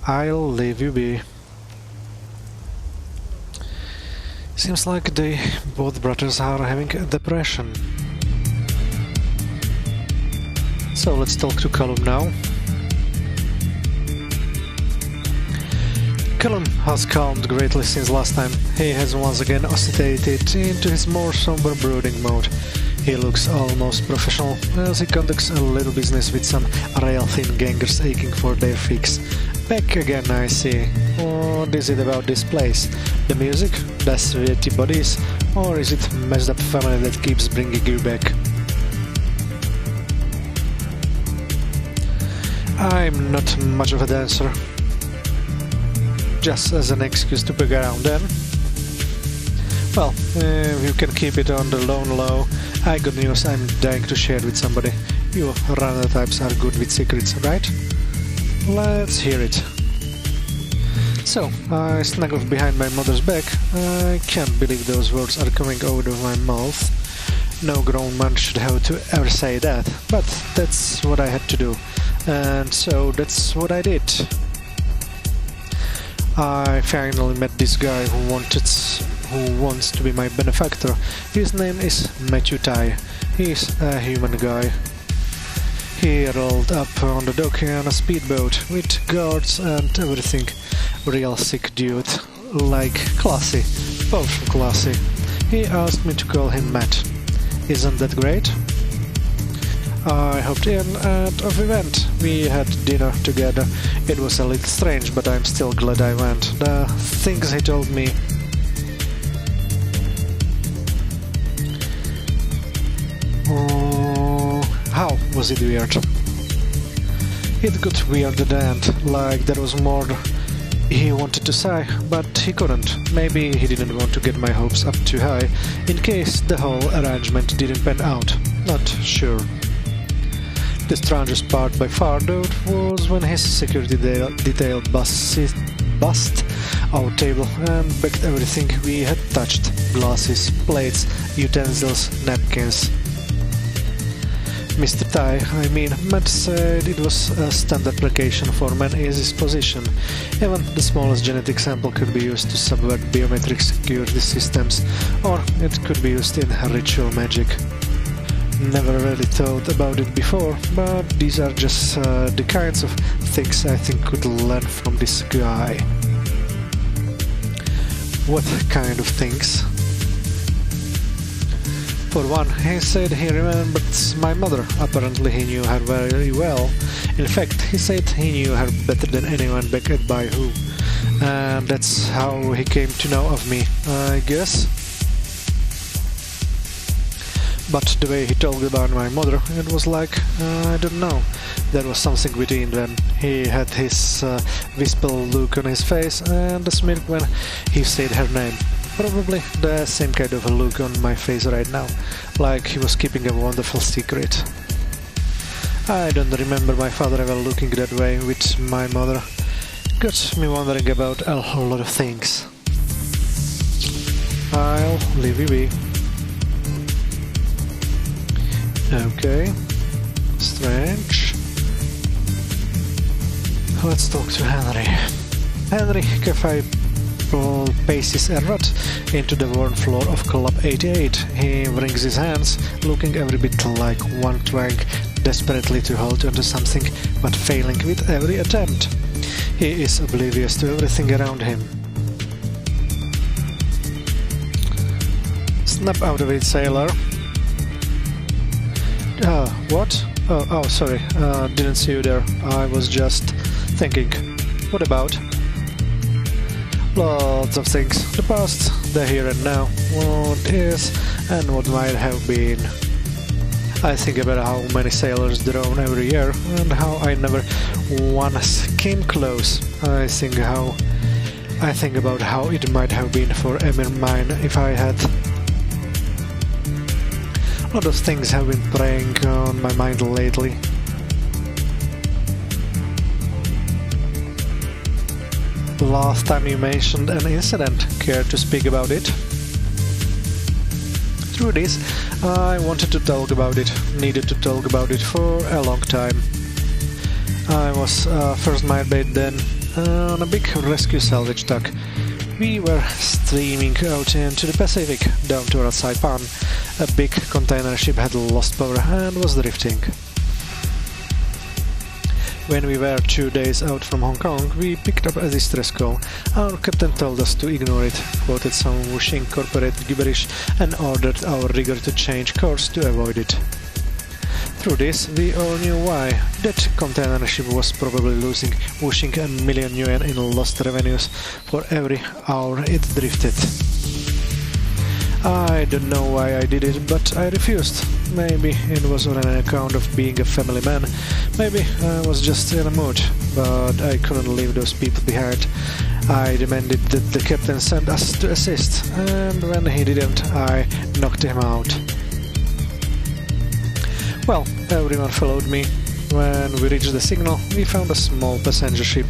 S1: I'll leave you be. Seems like they both brothers are having a depression. So let's talk to Callum now. Callum has calmed greatly since last time. He has once again oscillated into his more somber brooding mode. He looks almost professional as he conducts a little business with some rail-thin gangers aching for their fix. Back again, I see. What is it about this place? The music? The sweaty bodies? Or is it messed up family that keeps bringing you back? I'm not much of a dancer. Just as an excuse to bug around then. Well, you can keep it on the low. I got news I'm dying to share with somebody. You runner types are good with secrets, right? Let's hear it. So, I snuggled behind my mother's back. I can't believe those words are coming out of my mouth. No grown man should have to ever say that, but that's what I had to do. And so that's what I did. I finally met this guy who wants to be my benefactor. His name is Matthew Tai. He's a human guy. He rolled up on the dock on a speedboat with guards and everything. Real sick dude. Like classy. Powerful classy. He asked me to call him Matt. Isn't that great? I hopped in and off we went. We had dinner together. It was a little strange, but I'm still glad I went. The things he told me... how was it weird? It got weird at the end, like there was more he wanted to say, but he couldn't. Maybe he didn't want to get my hopes up too high, in case the whole arrangement didn't pan out. Not sure. The strangest part by far, though, was when his security detail bust our table and bagged everything we had touched. Glasses, plates, utensils, napkins. Mr. Tai, Matt said it was a standard application for man in his position. Even the smallest genetic sample could be used to subvert biometric security systems, or it could be used in ritual magic. Never really thought about it before, but these are just the kinds of things I think could learn from this guy. What kind of things? For one, he said he remembered my mother. Apparently he knew her very well. In fact, he said he knew her better than anyone back at Baihu. And that's how he came to know of me, I guess. But the way he told about my mother, it was like, I don't know, there was something between them. He had his wistful look on his face and a smirk when he said her name. Probably the same kind of a look on my face right now, like he was keeping a wonderful secret. I don't remember my father ever looking that way with my mother. Got me wondering about a lot of things. I'll leave you be. Okay. Strange. Let's talk to Henry. Henry Cafe paces a rod into the worn floor of Club 88. He wrings his hands, looking every bit like one trying desperately to hold onto something, but failing with every attempt. He is oblivious to everything around him. Snap out of it, sailor. What? Oh, sorry, didn't see you there. I was just thinking. What about? Lots of things. The past, the here and now, what is and what might have been. I think about how many sailors drown every year and how I never once came close. I think about how it might have been for Emir mine if I had. A lot of things have been preying on my mind lately. Last time you mentioned an incident. Care to speak about it? Through this, I wanted to talk about it, needed to talk about it for a long time. I was first mate bait then on a big rescue salvage tug. We were steaming out into the Pacific, down towards Saipan. A big container ship had lost power and was drifting. When we were 2 days out from Hong Kong, we picked up a distress call. Our captain told us to ignore it, quoted some whooshing corporate gibberish, and ordered our rigger to change course to avoid it. Through this, we all knew why. That container ship was probably losing whooshing $1 million in lost revenues for every hour it drifted. I don't know why I did it, but I refused. Maybe it was on an account of being a family man. Maybe I was just in a mood, but I couldn't leave those people behind. I demanded that the captain send us to assist, and when he didn't, I knocked him out. Well, everyone followed me. When we reached the signal, we found a small passenger ship,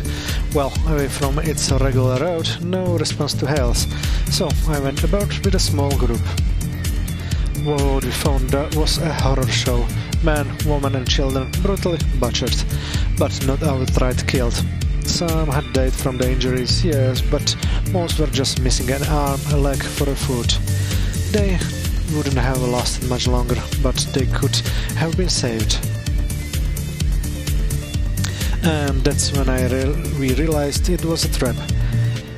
S1: well away from its regular route, no response to hails, so I went about with a small group. What we found was a horror show. Men, women and children brutally butchered, but not outright killed. Some had died from the injuries, yes, but most were just missing an arm, a leg, or a foot. They wouldn't have lasted much longer, but they could have been saved. And that's when we realized it was a trap.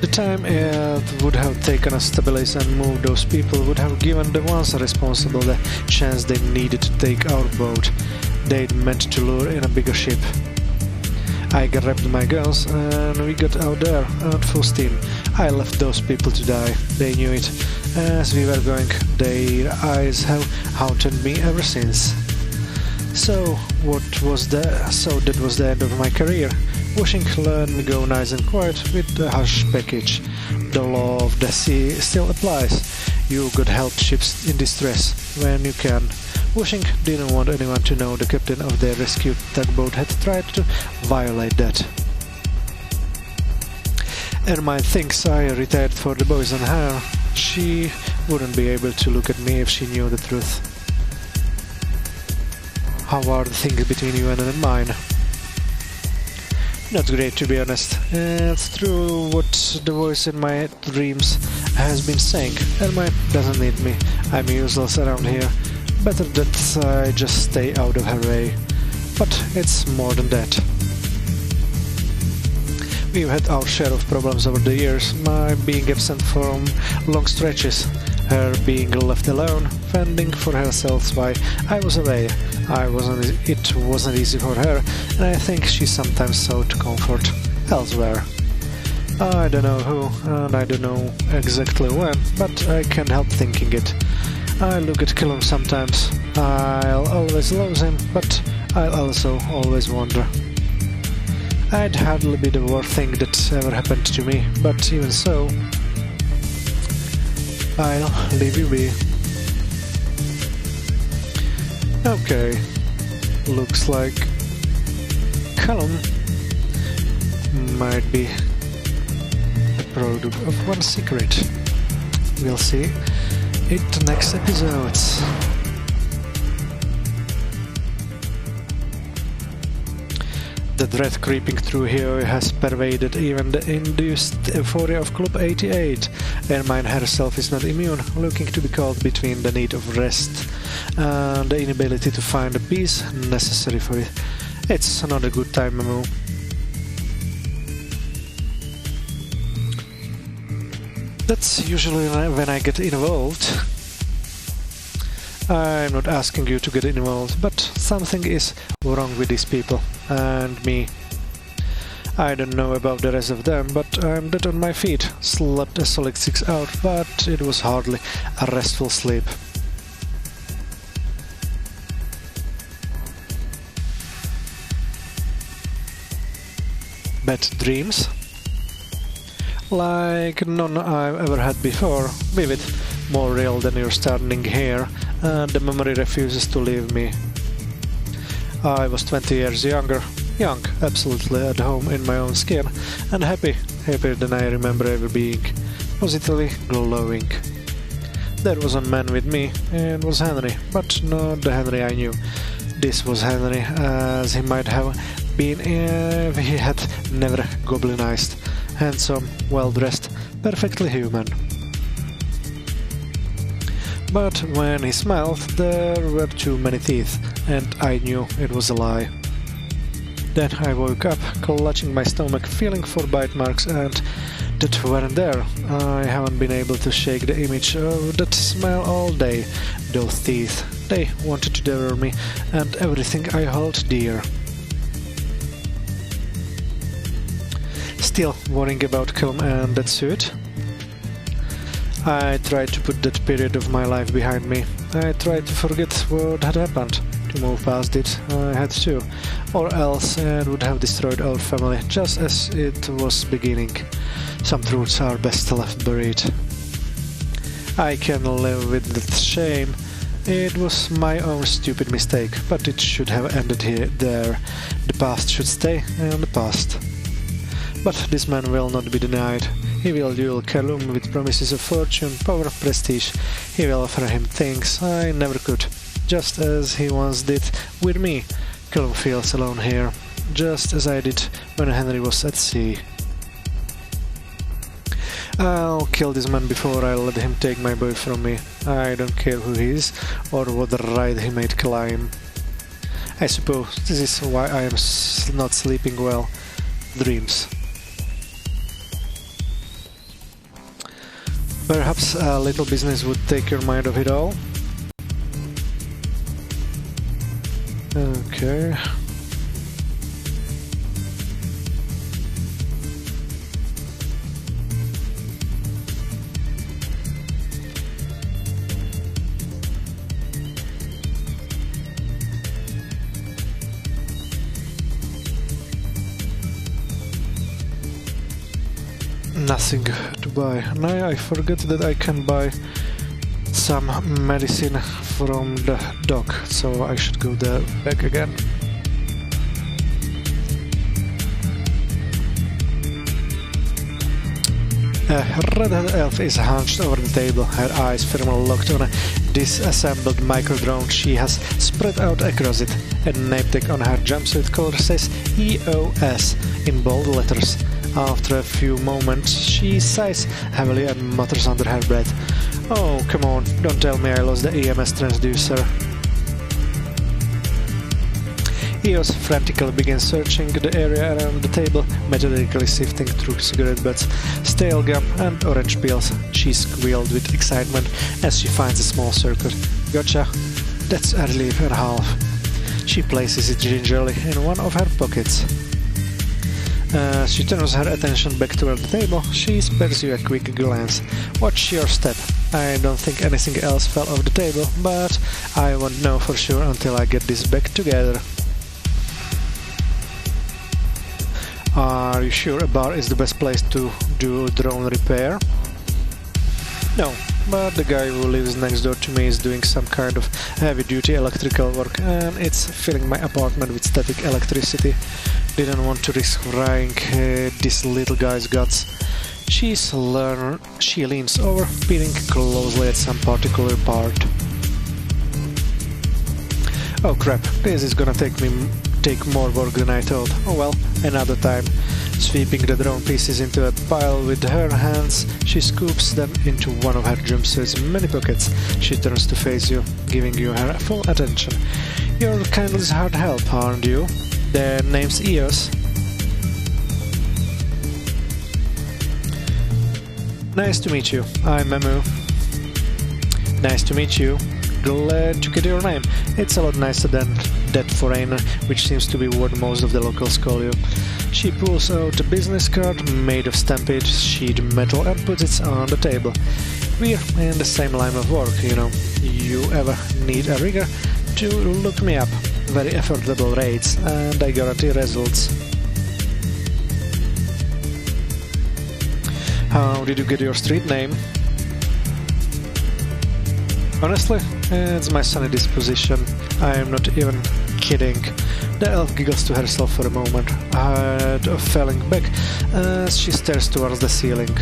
S1: The time it would have taken us to stabilize and move those people would have given the ones responsible the chance they needed to take our boat. They'd meant to lure in a bigger ship. I grabbed my guns and we got out there at full steam. I left those people to die. They knew it. As we were going, their eyes have haunted me ever since. So that was the end of my career. Wishing let me go nice and quiet with a hush package. The law of the sea still applies. You could help ships in distress when you can. Wishing didn't want anyone to know the captain of their rescued tugboat had tried to violate that. Ermine thinks I retired for the boys and her. She wouldn't be able to look at me if she knew the truth. How are the things between you and mine? Not great, to be honest. It's true what the voice in my dreams has been saying. Ermine doesn't need me. I'm useless around here. Better that I just stay out of her way. But it's more than that. We've had our share of problems over the years, my being absent from long stretches. her being left alone, fending for herself while I was away. It wasn't easy for her, and I think she sometimes sought comfort elsewhere. I don't know who, and I don't know exactly when, but I can't help thinking it. I look at Callum sometimes. I'll always love him, but I'll also always wonder. I'd hardly be the worst thing that ever happened to me, but even so, I'll leave you be. Okay, looks like Callum might be the product of one secret. We'll see in the next episodes. The dread creeping through Heoi has pervaded even the induced euphoria of Club 88. Ermine herself is not immune, looking to be caught between the need of rest and the inability to find the peace necessary for it. It's not a good time, Mamu. That's usually when I get involved. I'm not asking you to get involved, but something is wrong with these people and me. I don't know about the rest of them, but I'm dead on my feet. Slept a solid 6 hours, but it was hardly a restful sleep. Bad dreams? Like none I've ever had before, vivid, more real than you're standing here, and the memory refuses to leave me. I was 20 years younger, young, absolutely at home in my own skin, and happier than I remember ever being, positively glowing. There was a man with me, and was Henry, but not the Henry I knew. This was Henry, as he might have been if he had never goblinized. Handsome, well-dressed, perfectly human. But when he smiled, there were too many teeth, and I knew it was a lie. Then I woke up, clutching my stomach, feeling for bite marks and that weren't there. I haven't been able to shake the image of that smell all day. Those teeth, they wanted to devour me and everything I hold dear. Still worrying about Callum and that suit. I tried to put that period of my life behind me. I tried to forget what had happened. To move past it, I had to, or else it would have destroyed our family just as it was beginning. Some truths are best left buried. I can live with that shame. It was my own stupid mistake, but it should have ended there. The past should stay in the past. But this man will not be denied. He will duel Callum with promises of fortune, power, prestige. He will offer him things I never could, just as he once did with me. Callum feels alone here, just as I did when Henry was at sea. I'll kill this man before I let him take my boy from me. I don't care who he is, or what ride he might climb. I suppose this is why I am not sleeping well. Dreams. Perhaps a little business would take your mind off it all. Okay. Nothing to buy. Now I forget that I can buy some medicine from the dock, so I should go there back again. A red-haired elf is hunched over the table, her eyes firmly locked on a disassembled micro-drone she has spread out across it. A name tag on her jumpsuit collar says EOS in bold letters. After a few moments, she sighs heavily and mutters under her breath, "Oh, come on, don't tell me I lost the EMS transducer." Eos frantically begins searching the area around the table, methodically sifting through cigarette butts, stale gum and orange peels. She squealed with excitement as she finds a small circle. Gotcha! That's a relief and a half. She places it gingerly in one of her pockets. As she turns her attention back toward the table, she spares you a quick glance. Watch your step. I don't think anything else fell off the table, but I won't know for sure until I get this back together. Are you sure a bar is the best place to do drone repair? No, but the guy who lives next door to me is doing some kind of heavy-duty electrical work and it's filling my apartment with static electricity. Didn't want to risk frying this little guy's guts. She leans over, peering closely at some particular part. Oh crap, this is gonna take more work than I thought. Oh well, another time. Sweeping the drone pieces into a pile with her hands, she scoops them into one of her jumpsuit's many pockets. She turns to face you, giving you her full attention. You're kindly hard help, aren't you? The name's Eos. Nice to meet you. I'm Mamu. Nice to meet you. Glad to get your name. It's a lot nicer than that foreigner, which seems to be what most of the locals call you. She pulls out a business card made of stamped sheet metal and puts it on the table. We're in the same line of work, you know. You ever need a rigger? To look me up. Very affordable rates, and I guarantee results. How did you get your street name? Honestly, it's my sunny disposition. I am not even kidding. The elf giggles to herself for a moment, head falling back as she stares towards the ceiling.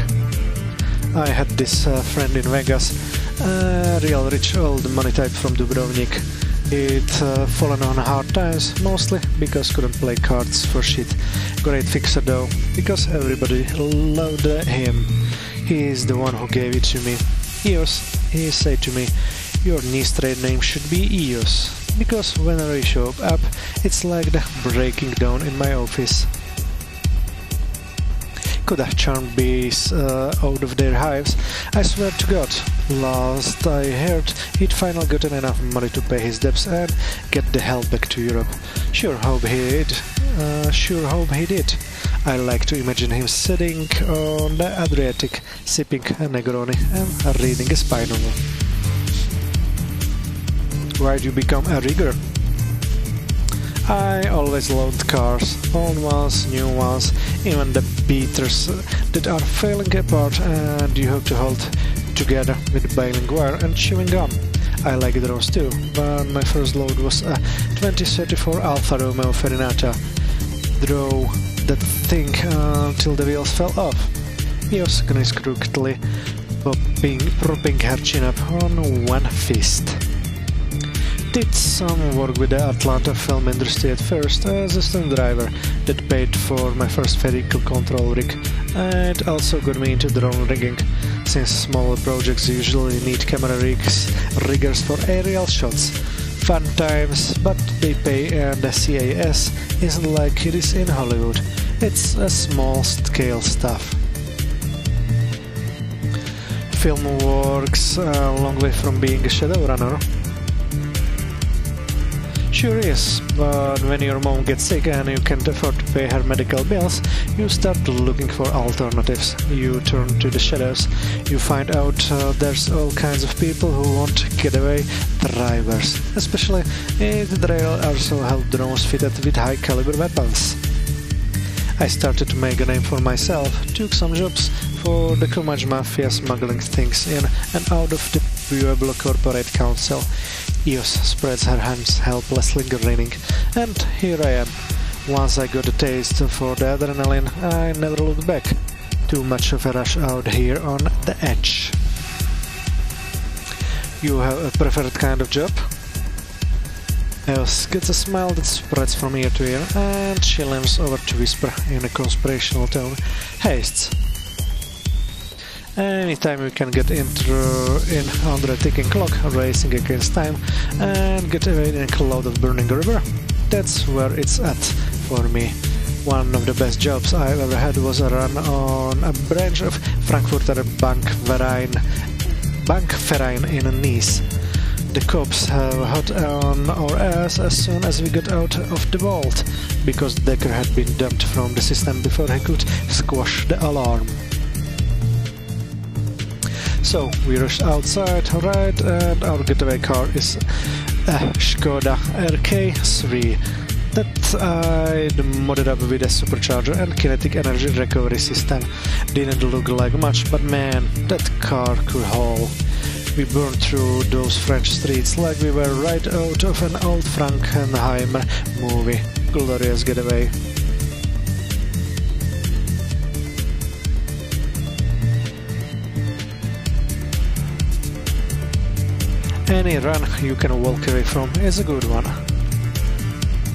S1: I had this friend in Vegas, a real rich old money type from Dubrovnik. He'd fallen on hard times, mostly because couldn't play cards for shit. Great fixer though, because everybody loved him. He's the one who gave it to me. Eos, he said to me, your niece trade name should be Eos, because whenever you show up, it's like the breaking down in my office. Could have charmed bees out of their hives, I swear to God. Last I heard, he'd finally gotten enough money to pay his debts and get the hell back to Europe. Sure hope he did. I like to imagine him sitting on the Adriatic, sipping a Negroni and reading a spy novel. Why'd you become a rigger? I always loved cars, old ones, new ones, even the beaters that are falling apart and you have to hold together with baling wire and chewing gum. I like drones too, but my first load was a 2034 Alfa Romeo Farinata. Drove that thing until the wheels fell off. Eos grinds crookedly, propping her chin up on one fist. Did some work with the Atlanta film industry at first as a stunt driver that paid for my first vehicle control rig, and also got me into drone rigging, since smaller projects usually need camera riggers for aerial shots. Fun times, but they pay and the CAS isn't like it is in Hollywood. It's a small scale stuff. Film works a long way from being a Shadowrunner. Sure is, but when your mom gets sick and you can't afford to pay her medical bills, you start looking for alternatives. You turn to the shadows. You find out there's all kinds of people who want getaway drivers, especially if they also have drones fitted with high caliber weapons. I started to make a name for myself, took some jobs for the Kumaj Mafia smuggling things in and out of the Pueblo Corporate Council. Eos spreads her hands helplessly grinning, and here I am. Once I got a taste for the adrenaline, I never looked back. Too much of a rush out here on the edge. You have a preferred kind of job? Eos gets a smile that spreads from ear to ear, and she leans over to whisper in a conspirational tone. Hastes. Anytime we can get in under a ticking clock, racing against time, and get away in a cloud of burning river, that's where it's at for me. One of the best jobs I've ever had was a run on a branch of Frankfurter Bankverein in Nice. The cops have hot on our ass as soon as we got out of the vault, because Decker had been dumped from the system before he could squash the alarm. So we rushed outside, right, and our getaway car is a Skoda RK3 that I'd modded up with a supercharger and kinetic energy recovery system. Didn't look like much, but man, that car could haul. We burned through those French streets like we were right out of an old Frankenheimer movie. Glorious getaway. Any run you can walk away from is a good one.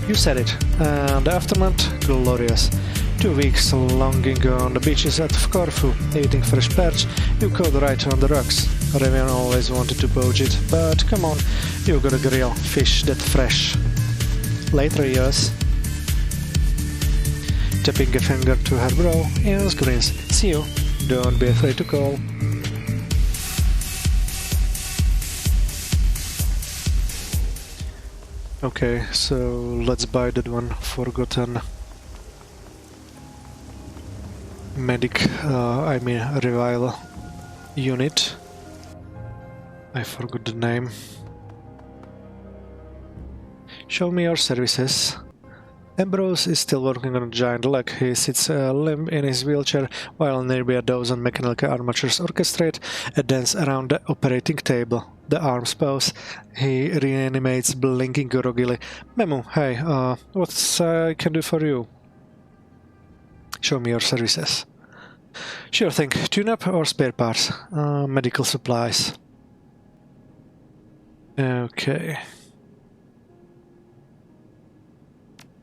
S1: You said it, and the aftermath, glorious. 2 weeks longing on the beaches at Corfu, eating fresh perch, you caught right on the rocks. Revian always wanted to poach it, but come on, you gotta grill fish that fresh. Later years. Tapping a finger to her brow, Ian grins. See you, don't be afraid to call. Okay, so let's buy that one forgotten revival unit. I forgot the name. Show me your services. Ambrose is still working on a giant leg. He sits limp in his wheelchair while nearby a dozen mechanical armatures orchestrate a dance around the operating table. The arms pose. He reanimates, blinking groggily. Memu, hey, what I can do for you? Show me your services. Sure thing. Tune-up or spare parts? Medical supplies. Okay.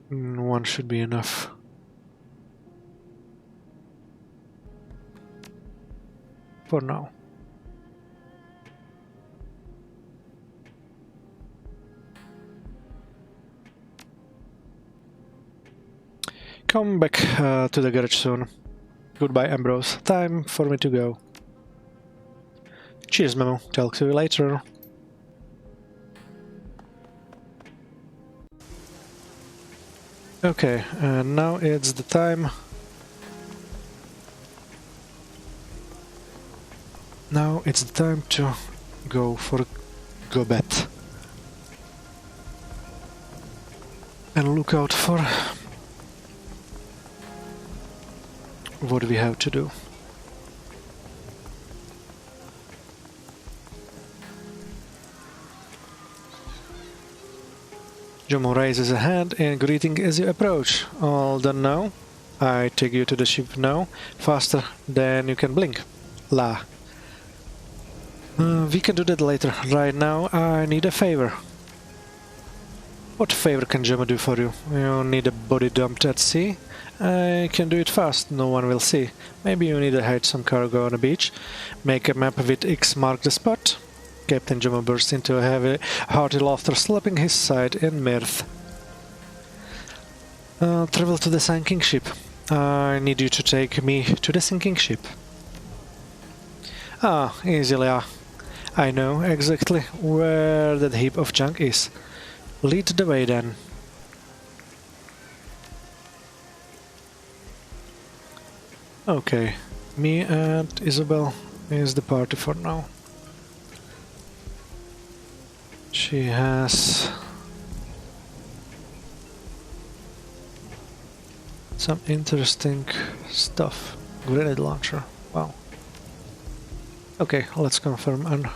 S1: One should be enough. For now. Come back to the garage soon. Goodbye, Ambrose. Time for me to go. Cheers, Memo. Talk to you later. Okay, and now it's the time. Now it's the time to go for Gobet. And look out for what we have to do. Jomo raises a hand in greeting as you approach. All done now? I take you to the ship now, faster than you can blink. La. We can do that later. Right now I need a favor. What favor can Jomo do for you? You need a body dumped at sea? I can do it fast, no one will see. Maybe you need to hide some cargo on the beach. Make a map with X mark the spot. Captain Jomo burst into a heavy, hearty laughter, slapping his side in mirth. Travel to the sinking ship. I need you to take me to the sinking ship. Ah, easily. I know exactly where that heap of junk is. Lead the way then. Okay, me and Isabel is the party for now. She has some interesting stuff. Grenade launcher. Wow. Okay, let's confirm and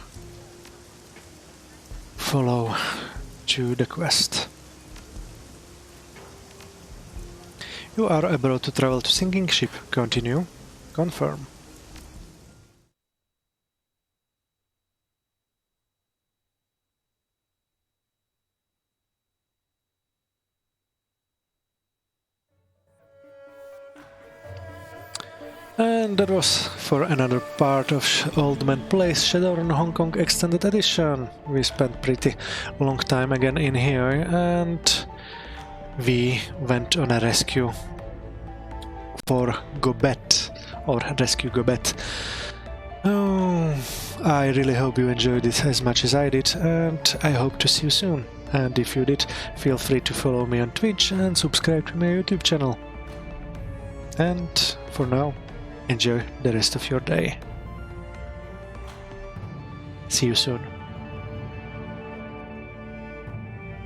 S1: follow to the quest. You are about to travel to sinking ship. Continue. Confirm. And that was for another part of Old Man Place Shadowrun Hong Kong Extended Edition. We spent pretty long time again in here, and we went on a rescue for Gobet, or Rescue Gobet. Oh, I really hope you enjoyed it as much as I did, and I hope to see you soon. And if you did, feel free to follow me on Twitch and subscribe to my YouTube channel. And for now, enjoy the rest of your day. See you soon.